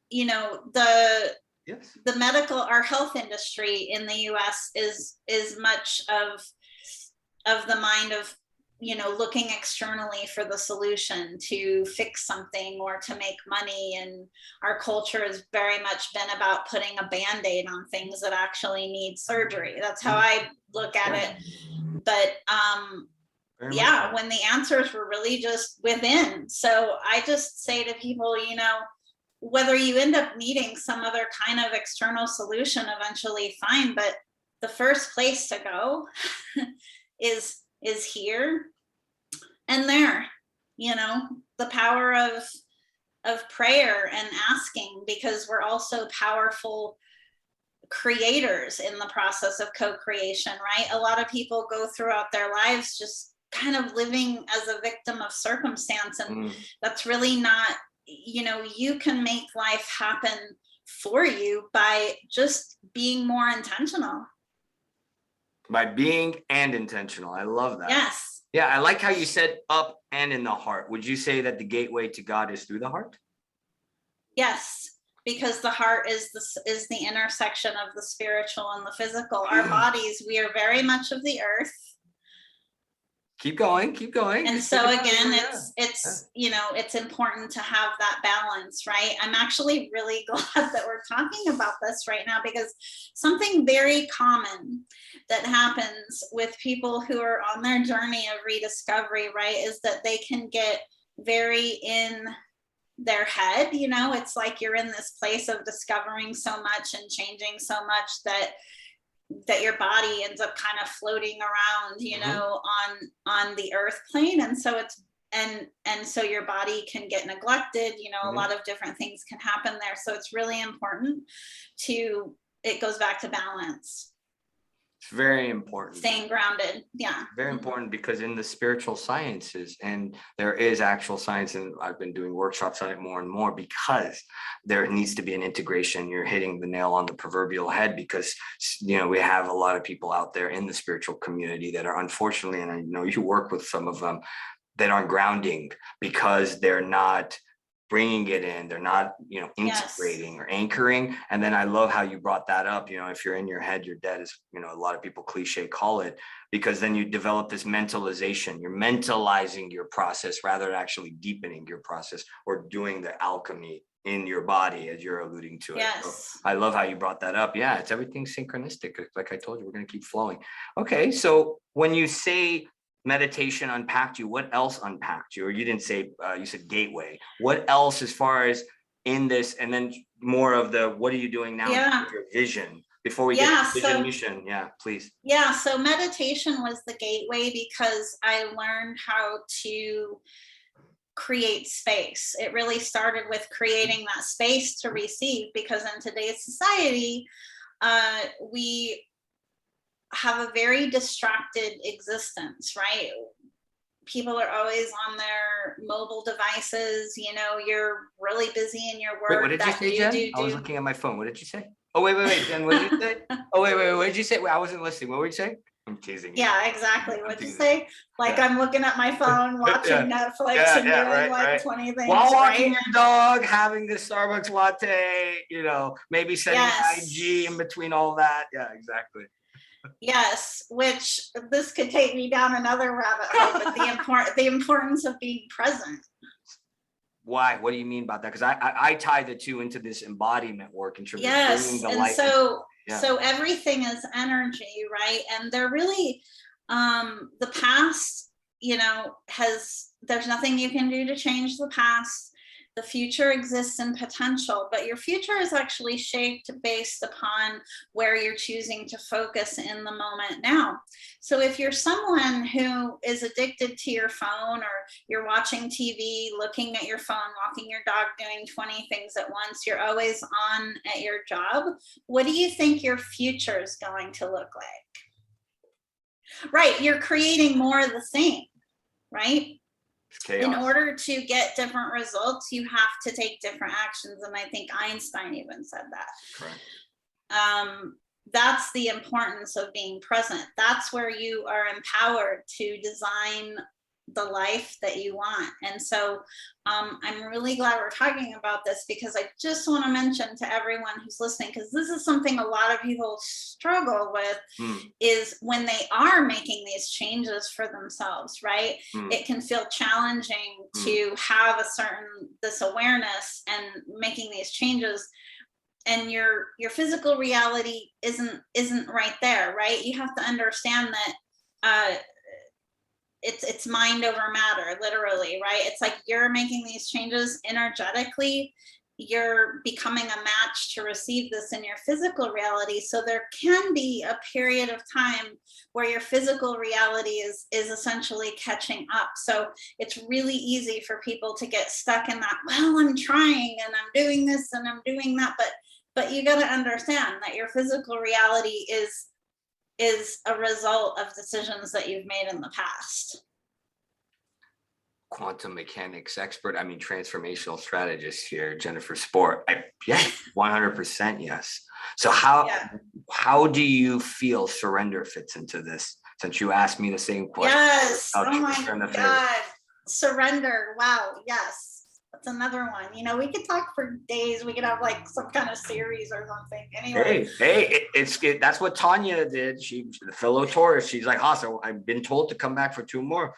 [SPEAKER 2] you know, the medical, our health industry in the US is much of the mind of, you know, looking externally for the solution to fix something or to make money. And our culture has very much been about putting a Band-Aid on things that actually need surgery. That's how I look at it. But yeah, when the answers were really just within. So I just say to people, you know, whether you end up needing some other kind of external solution eventually, fine, but the first place to go is here and there. You know, the power of prayer and asking, because we're also powerful creators in the process of co-creation, right? A lot of people go throughout their lives just kind of living as a victim of circumstance, and that's really not, you know, you can make life happen for you by just being more intentional.
[SPEAKER 1] By being and intentional. I love that.
[SPEAKER 2] Yes.
[SPEAKER 1] Yeah, I like how you said up and in the heart. Would you say that the gateway to God is through the heart?
[SPEAKER 2] Yes, because the heart is the intersection of the spiritual and the physical. Our bodies, we are very much of the earth.
[SPEAKER 1] Keep going, keep going.
[SPEAKER 2] And so again, it's you know, it's important to have that balance, right? I'm actually really glad that we're talking about this right now, because something very common that happens with people who are on their journey of rediscovery, right, is that they can get very in their head. You know, it's like you're in this place of discovering so much and changing so much that your body ends up kind of floating around, you know, on the earth plane. And so it's and so your body can get neglected, you know, a lot of different things can happen there. So it's really important it goes back to balance.
[SPEAKER 1] It's very important.
[SPEAKER 2] Staying grounded. Yeah.
[SPEAKER 1] Very important, because in the spiritual sciences, and there is actual science, and I've been doing workshops on it more and more, because there needs to be an integration. You're hitting the nail on the proverbial head, because, you know, we have a lot of people out there in the spiritual community that are, unfortunately, and I know you work with some of them, that aren't grounding because they're not bringing it in, they're not, you know, integrating or anchoring. And then I love how you brought that up. You know, if you're in your head, you're dead, is, you know, a lot of people cliche call it, because then you develop this mentalization. You're mentalizing your process rather than actually deepening your process or doing the alchemy in your body, as you're alluding to it.
[SPEAKER 2] Yes.
[SPEAKER 1] So I love how you brought that up. Yeah, it's everything synchronistic. Like I told you, we're going to keep flowing. Okay, so when you say meditation unpacked you, what else unpacked you? Or you didn't say, you said gateway. What else as far as in this, and then more of the, what are you doing now with your vision before we get to vision mission? Yeah, please.
[SPEAKER 2] Yeah, so meditation was the gateway, because I learned how to create space. It really started with creating that space to receive, because in today's society, we have a very distracted existence, right? People are always on their mobile devices. You know, you're really busy in your work.
[SPEAKER 1] Wait, what did you say, Jen? I was looking at my phone. What did you say? Oh, wait, Jen, what did you say? Oh, wait, what did you say? Wait, I wasn't listening. What were you saying? I'm teasing you.
[SPEAKER 2] Yeah, exactly. What'd you say? Like, I'm looking at my phone, watching Netflix and doing 20 things.
[SPEAKER 1] While walking your dog, having the Starbucks latte, you know, maybe sending IG in between all that. Yeah, exactly.
[SPEAKER 2] Yes, which this could take me down another rabbit hole, but the importance of being present.
[SPEAKER 1] Why? What do you mean about that? Because I tie the two into this embodiment work in terms of bringing the
[SPEAKER 2] and
[SPEAKER 1] light.
[SPEAKER 2] So everything is energy, right? And they're really the past, there's nothing you can do to change the past. The future exists in potential, but your future is actually shaped based upon where you're choosing to focus in the moment now. So if you're someone who is addicted to your phone, or you're watching TV, looking at your phone, walking your dog, doing 20 things at once, you're always on at your job, what do you think your future is going to look like? Right, you're creating more of the same, right? In order to get different results, you have to take different actions. And I think Einstein even said that.
[SPEAKER 1] Correct.
[SPEAKER 2] That's the importance of being present. That's where you are empowered to design the life that you want. And so I'm really glad we're talking about this, because I just want to mention to everyone who's listening, because this is something a lot of people struggle with, is when they are making these changes for themselves, right? It can feel challenging to have this awareness and making these changes, and your physical reality isn't right there, right? You have to understand that it's mind over matter, literally, right? It's like you're making these changes energetically, you're becoming a match to receive this in your physical reality. So there can be a period of time where your physical reality is essentially catching up. So it's really easy for people to get stuck in that, well, I'm trying and I'm doing this and I'm doing that, but you got to understand that your physical reality is a result of decisions that you've made in the past.
[SPEAKER 1] Quantum mechanics expert, transformational strategist here, Jennifer Spor. Yes, 100% yes. So how do you feel surrender fits into this? Since you asked me the same question.
[SPEAKER 2] Yes. Oh my God. Surrender. Wow. Yes. That's another one. We could talk for days. We could have like some kind of series or something. Anyway.
[SPEAKER 1] Hey, that's what Tanya did. She, the fellow Taurus, she's like, awesome. I've been told to come back for 2 more.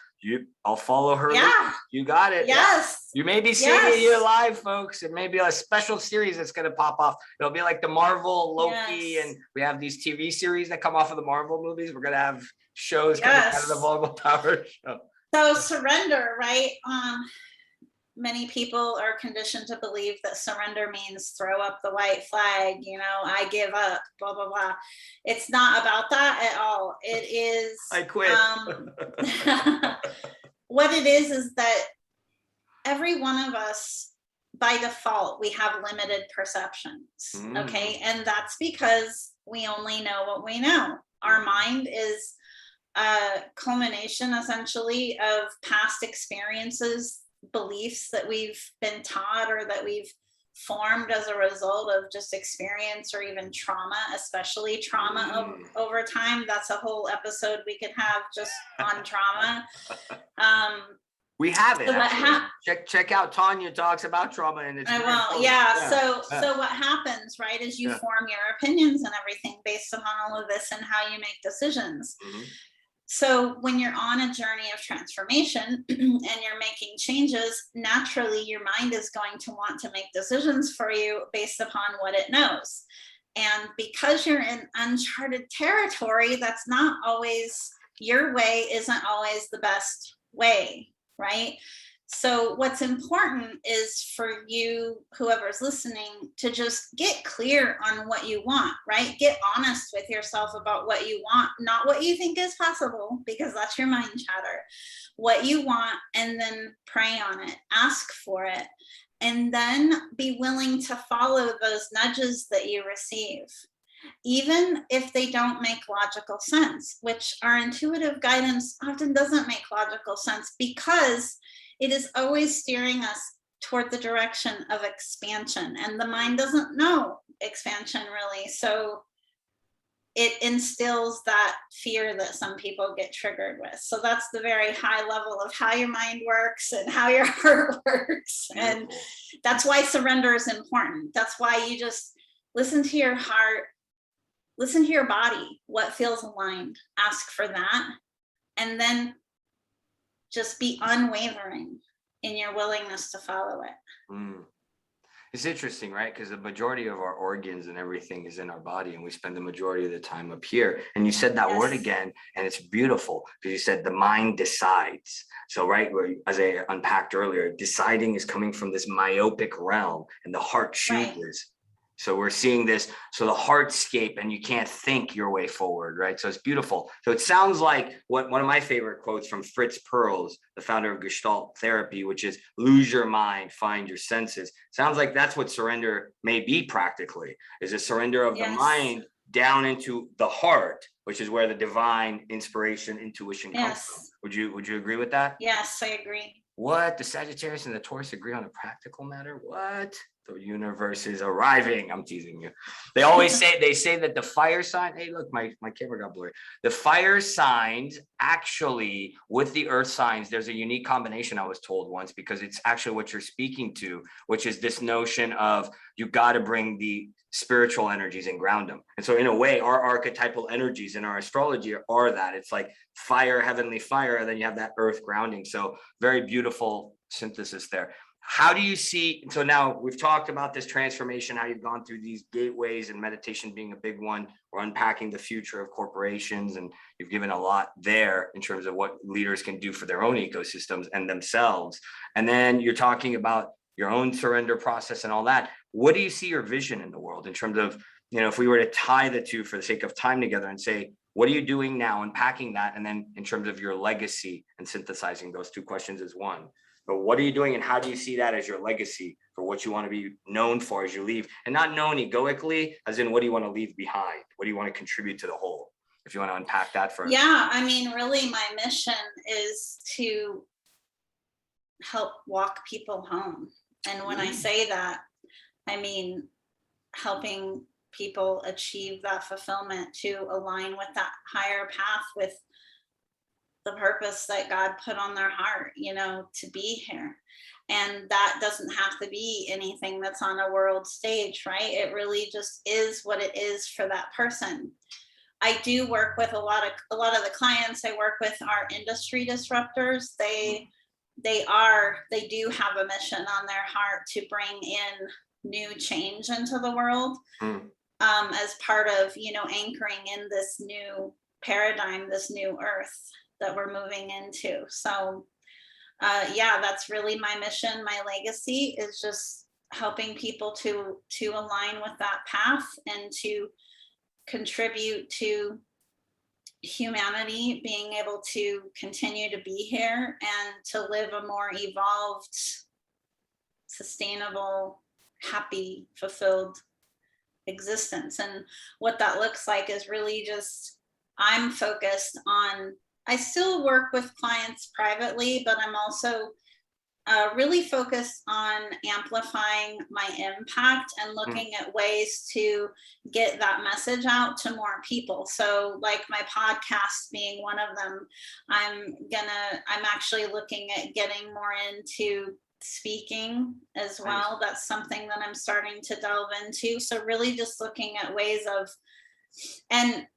[SPEAKER 1] I'll follow her.
[SPEAKER 2] Yeah.
[SPEAKER 1] You got it.
[SPEAKER 2] Yes.
[SPEAKER 1] You may be seeing it here live, folks. It may be a special series that's going to pop off. It'll be like the Marvel, Loki, and we have these TV series that come off of the Marvel movies. We're going to have shows coming out of the Vulnerable Power Show.
[SPEAKER 2] So surrender, right? Many people are conditioned to believe that surrender means throw up the white flag, I give up, blah, blah, blah. It's not about that at all. It is,
[SPEAKER 1] I quit.
[SPEAKER 2] What it is that every one of us, by default, we have limited perceptions. Okay. And that's because we only know what we know. Our mind is a culmination, essentially, of past experiences, beliefs that we've been taught or that we've formed as a result of just experience, or even trauma, especially trauma over time. That's a whole episode we could have just on trauma.
[SPEAKER 1] We have it. So check out Tanya talks about trauma, and it's
[SPEAKER 2] So what happens, right, is you form your opinions and everything based on all of this and how you make decisions. So when you're on a journey of transformation and you're making changes, naturally your mind is going to want to make decisions for you based upon what it knows. And because you're in uncharted territory, that's not always, your way isn't always the best way, right? So what's important is for you, whoever's listening, to just get clear on what you want, right? Get honest with yourself about what you want, not what you think is possible, because that's your mind chatter. What you want, and then pray on it, ask for it, and then be willing to follow those nudges that you receive, even if they don't make logical sense, which our intuitive guidance often doesn't make logical sense, because it is always steering us toward the direction of expansion, and the mind doesn't know expansion really. So it instills that fear that some people get triggered with. So that's the very high level of how your mind works and how your heart works. And that's why surrender is important. That's why you just listen to your heart, listen to your body, what feels aligned, ask for that, and then just be unwavering in your willingness to follow it.
[SPEAKER 1] It's interesting, right? Because the majority of our organs and everything is in our body, and we spend the majority of the time up here. And you said that word
[SPEAKER 2] Yes.
[SPEAKER 1] again, and it's beautiful because you said the mind decides. So, right, where, as I unpacked earlier, deciding is coming from this myopic realm, and the heart chooses.
[SPEAKER 2] Right.
[SPEAKER 1] So we're seeing this, so the heartscape, and you can't think your way forward, right? So it's beautiful. So it sounds like what one of my favorite quotes from Fritz Perls, the founder of Gestalt therapy, which is lose your mind, find your senses. Sounds like that's what surrender may be practically, is a surrender of the
[SPEAKER 2] Yes.
[SPEAKER 1] mind down into the heart, which is where the divine inspiration, intuition comes
[SPEAKER 2] Yes.
[SPEAKER 1] from. Would you agree with that?
[SPEAKER 2] Yes, I agree.
[SPEAKER 1] What? The Sagittarius and the Taurus agree on a practical matter? What? The universe is arriving. I'm teasing you. They always say that the fire sign, hey, look, my camera got blurry. The fire signs actually with the earth signs, there's a unique combination, I was told once, because it's actually what you're speaking to, which is this notion of you got to bring the spiritual energies and ground them. And so in a way, our archetypal energies in our astrology are that. It's like fire, heavenly fire, and then you have that earth grounding. So very beautiful synthesis there. How do you see, so now we've talked about this transformation, how you've gone through these gateways and meditation being a big one. We're unpacking the future of corporations, and you've given a lot there in terms of what leaders can do for their own ecosystems and themselves. And then you're talking about your own surrender process and all that. What do you see your vision in the world in terms of, if we were to tie the two for the sake of time together and say, what are you doing now, unpacking that, and then in terms of your legacy and synthesizing those two questions as one. But what are you doing, and how do you see that as your legacy for what you want to be known for as you leave? And not known egoically, as in what do you want to leave behind? What do you want to contribute to the whole? If you want to unpack that for
[SPEAKER 2] Yeah, I mean, really my mission is to help walk people home. And when I say that, I mean helping people achieve that fulfillment, to align with that higher path, with the purpose that God put on their heart, to be here. And that doesn't have to be anything that's on a world stage, right? It really just is what it is for that person. I do work with a lot of the clients I work with are industry disruptors. They do have a mission on their heart to bring in new change into the world, as part of, anchoring in this new paradigm, this new earth that we're moving into. So that's really my mission. My legacy is just helping people to align with that path and to contribute to humanity being able to continue to be here and to live a more evolved, sustainable, happy, fulfilled existence. And what that looks like is really just, I'm focused on, I still work with clients privately, but I'm also really focused on amplifying my impact and looking at ways to get that message out to more people. So like my podcast being one of them, I'm actually looking at getting more into speaking as well. That's something that I'm starting to delve into. So really just looking at ways of, and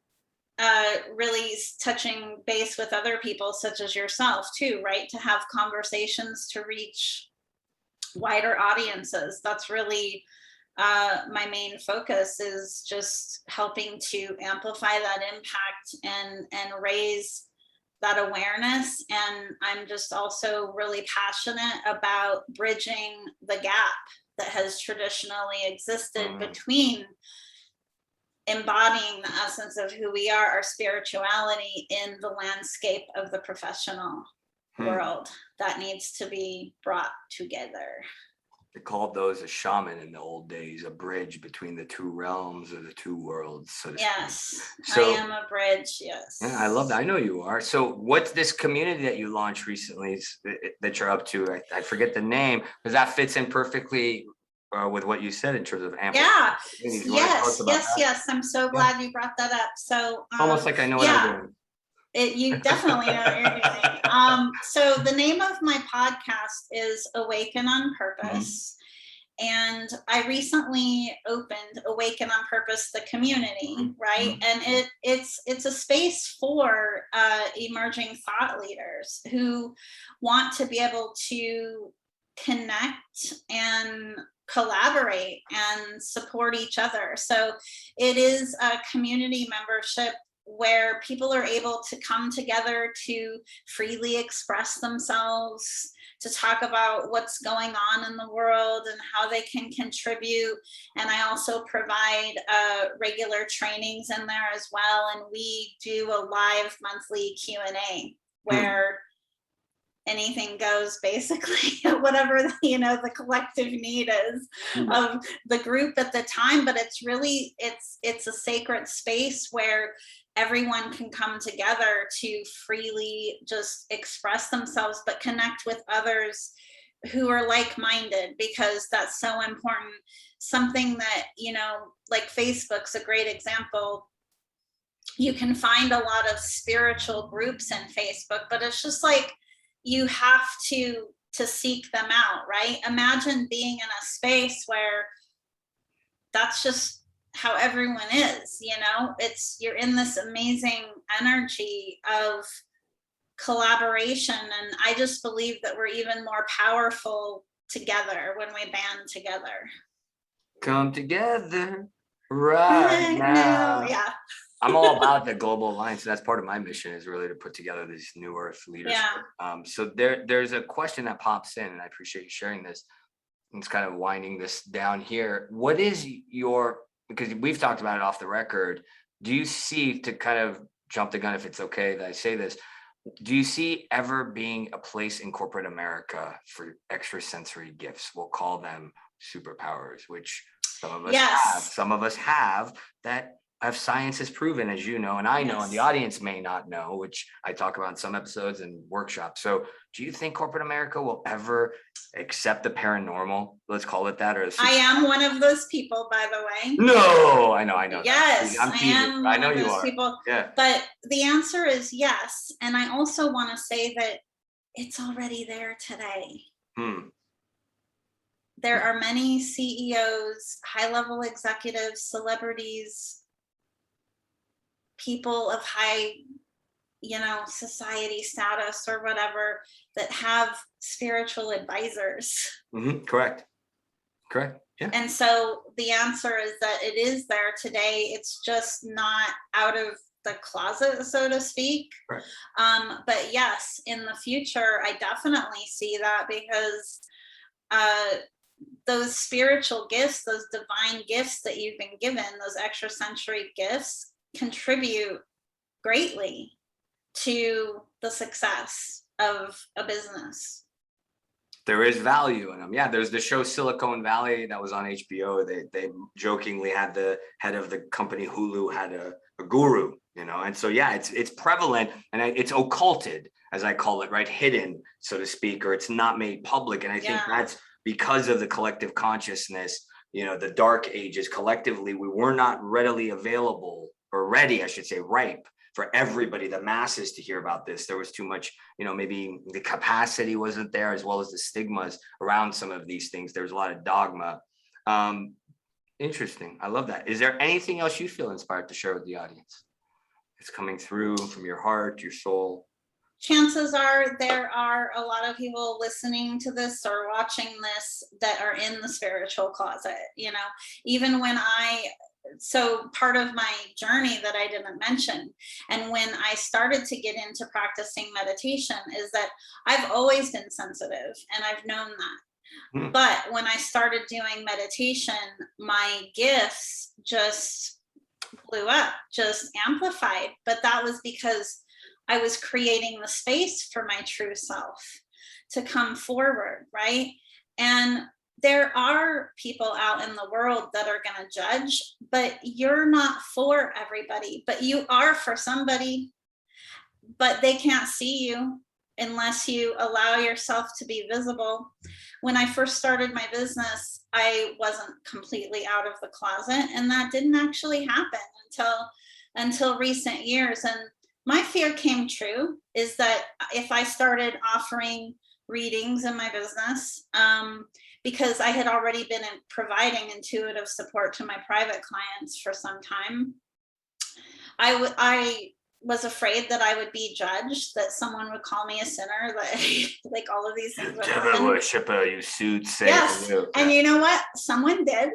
[SPEAKER 2] really touching base with other people such as yourself too, right? To have conversations to reach wider audiences. That's really my main focus, is just helping to amplify that impact and raise that awareness. And I'm just also really passionate about bridging the gap that has traditionally existed between embodying the essence of who we are, our spirituality, in the landscape of the professional world that needs to be brought together.
[SPEAKER 1] They called those a shaman in the old days, a bridge between the two realms or the two worlds. So
[SPEAKER 2] yes,
[SPEAKER 1] so,
[SPEAKER 2] I am a bridge. Yes.
[SPEAKER 1] Yeah, I love that. I know you are. So what's this community that you launched recently that you're up to? I forget the name, because that fits in perfectly with what you said in terms of
[SPEAKER 2] yes. I'm so glad you brought that up. So
[SPEAKER 1] almost like I know what I'm doing.
[SPEAKER 2] You definitely know what you're doing. So the name of my podcast is Awaken on Purpose. And I recently opened Awaken on Purpose, the community, right? And it's a space for emerging thought leaders who want to be able to connect and collaborate and support each other. So it is a community membership where people are able to come together to freely express themselves, to talk about what's going on in the world and how they can contribute. And I also provide regular trainings in there as well. And we do a live monthly Q&A where anything goes, basically. Whatever the collective need is of the group at the time. But it's really it's a sacred space where everyone can come together to freely just express themselves, but connect with others who are like-minded, because that's so important. Something that, like Facebook's a great example. You can find a lot of spiritual groups in Facebook, but it's just like, you have to seek them out, right? Imagine being in a space where that's just how everyone is, you're in this amazing energy of collaboration. And I just believe that we're even more powerful together when we band together.
[SPEAKER 1] Come together right now.
[SPEAKER 2] Yeah.
[SPEAKER 1] I'm all about the global alliance. That's part of my mission, is really to put together this new earth leadership. So there's a question that pops in, and I appreciate you sharing this. It's kind of winding this down here. What is because we've talked about it off the record, do you see, to kind of jump the gun if it's okay that I say this, do you see ever being a place in corporate America for extrasensory gifts? We'll call them superpowers, which some of us have. Some of us have that have science has proven, as you know, and I know, and the audience may not know, which I talk about in some episodes and workshops. So do you think corporate America will ever accept the paranormal? Let's call it that. I
[SPEAKER 2] am one of those people, by the way.
[SPEAKER 1] No, I know.
[SPEAKER 2] Yes, I am.
[SPEAKER 1] I know you are.
[SPEAKER 2] People.
[SPEAKER 1] Yeah.
[SPEAKER 2] But the answer is yes. And I also want to say that it's already there today. There are many CEOs, high-level executives, celebrities, people of high, society status or whatever, that have spiritual advisors.
[SPEAKER 1] Correct. Yeah.
[SPEAKER 2] And so the answer is that it is there today. It's just not out of the closet, so to speak.
[SPEAKER 1] Right.
[SPEAKER 2] But yes, in the future, I definitely see that, because those spiritual gifts, those divine gifts that you've been given, those extrasensory gifts, contribute greatly to the success of a business.
[SPEAKER 1] There is value in them. Yeah, there's the show Silicon Valley that was on HBO. They jokingly had the head of the company Hulu had a guru, and so yeah, it's prevalent, and it's occulted, as I call it, right? Hidden, so to speak, or it's not made public. And I think that's because of the collective consciousness, the dark ages. Collectively, we were not readily available, or ready, I should say, ripe for everybody, the masses, to hear about this. There was too much, maybe the capacity wasn't there, as well as the stigmas around some of these things. There's a lot of dogma. Interesting. I love that. Is there anything else you feel inspired to share with the audience? It's coming through from your heart, your soul.
[SPEAKER 2] Chances are there are a lot of people listening to this or watching this that are in the spiritual closet, even when so part of my journey that I didn't mention, and when I started to get into practicing meditation, is that I've always been sensitive, and I've known that. But when I started doing meditation, my gifts just blew up, just amplified. But that was because I was creating the space for my true self to come forward, right? And there are people out in the world that are going to judge, but you're not for everybody, but you are for somebody. But they can't see you unless you allow yourself to be visible. When I first started my business, I wasn't completely out of the closet, and that didn't actually happen until recent years. And my fear came true, is that if I started offering readings in my business, because I had already been providing intuitive support to my private clients for some time, I was afraid that I would be judged, that someone would call me a sinner, like all of these things would
[SPEAKER 1] Devil
[SPEAKER 2] happen.
[SPEAKER 1] worshiper, you soothsayer.
[SPEAKER 2] Yes. And you know what? Someone did.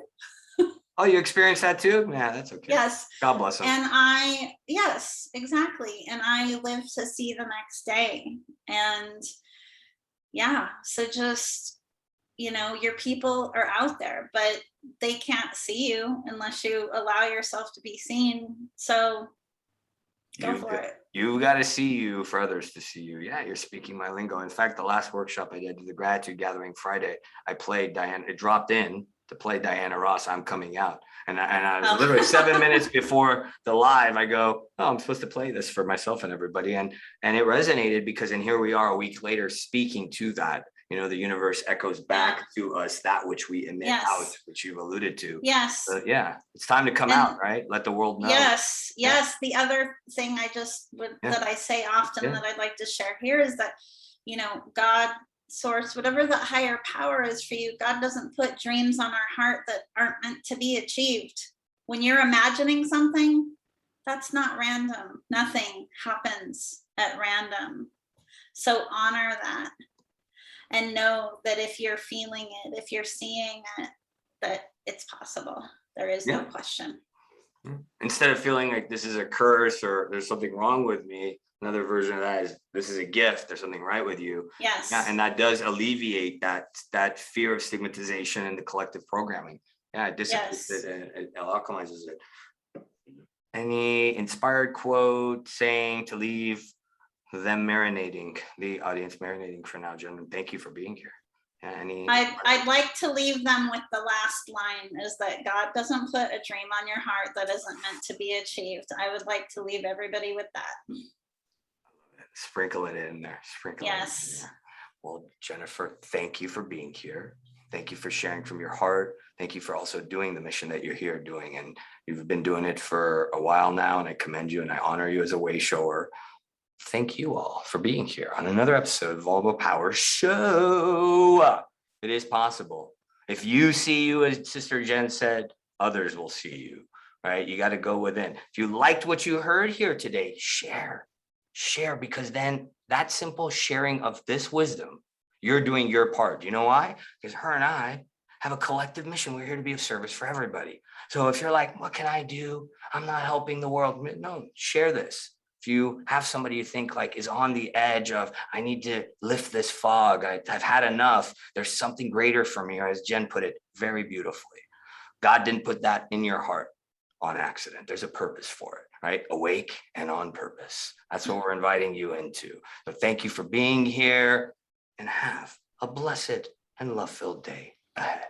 [SPEAKER 1] Oh, you experienced that too? Yeah, that's okay.
[SPEAKER 2] Yes.
[SPEAKER 1] God bless them.
[SPEAKER 2] And yes, exactly. And I lived to see the next day. And yeah, so just, your people are out there, but they can't see you unless you allow yourself to be seen. So go for it.
[SPEAKER 1] You got to see you for others to see you. Yeah, you're speaking my lingo. In fact, the last workshop I did, the Gratitude Gathering Friday, I played Diana. It dropped in to play Diana Ross, I'm Coming Out. And I was literally 7 minutes before the live, I go, oh, I'm supposed to play this for myself and everybody. And it resonated because, and here we are a week later speaking to that. The universe echoes back to us that which we emit out, which you've alluded to.
[SPEAKER 2] Yes.
[SPEAKER 1] Yeah, it's time to come out, right? Let the world know.
[SPEAKER 2] Yes. The other thing that I say often that I'd like to share here is that, God, source, whatever the higher power is for you, God doesn't put dreams on our heart that aren't meant to be achieved. When you're imagining something, that's not random. Nothing happens at random. So honor that. And know that if you're feeling it, if you're seeing it, that it's possible. There is no question.
[SPEAKER 1] Instead of feeling like this is a curse or there's something wrong with me, another version of that is this is a gift. There's something right with you.
[SPEAKER 2] Yes.
[SPEAKER 1] Yeah, and that does alleviate that fear of stigmatization and the collective programming. Yeah, it dissipates it and it alchemizes it. Any inspired quote saying to leave them marinating, the audience marinating for now, gentlemen? Thank you for being here.
[SPEAKER 2] I'd like to leave them with the last line, is that God doesn't put a dream on your heart that isn't meant to be achieved. I would like to leave everybody with that.
[SPEAKER 1] Sprinkle it in there.
[SPEAKER 2] Yes.
[SPEAKER 1] It in there. Well, Jennifer, thank you for being here. Thank you for sharing from your heart. Thank you for also doing the mission that you're here doing. And you've been doing it for a while now, and I commend you and I honor you as a way shower. Thank you all for being here on another episode of Vulnerable Power Show. It is possible. If you see you, as Sister Jen said, others will see you, right? You got to go within. If you liked what you heard here today, share, because then that simple sharing of this wisdom, you're doing your part. You know why? Because her and I have a collective mission. We're here to be of service for everybody. So if you're like, what can I do? I'm not helping the world. No, share this. If you have somebody you think like is on the edge of, I need to lift this fog, I've had enough, there's something greater for me, or as Jen put it very beautifully, God didn't put that in your heart on accident. There's a purpose for it, right? Awake and on purpose. That's what we're inviting you into. So thank you for being here, and have a blessed and love-filled day ahead.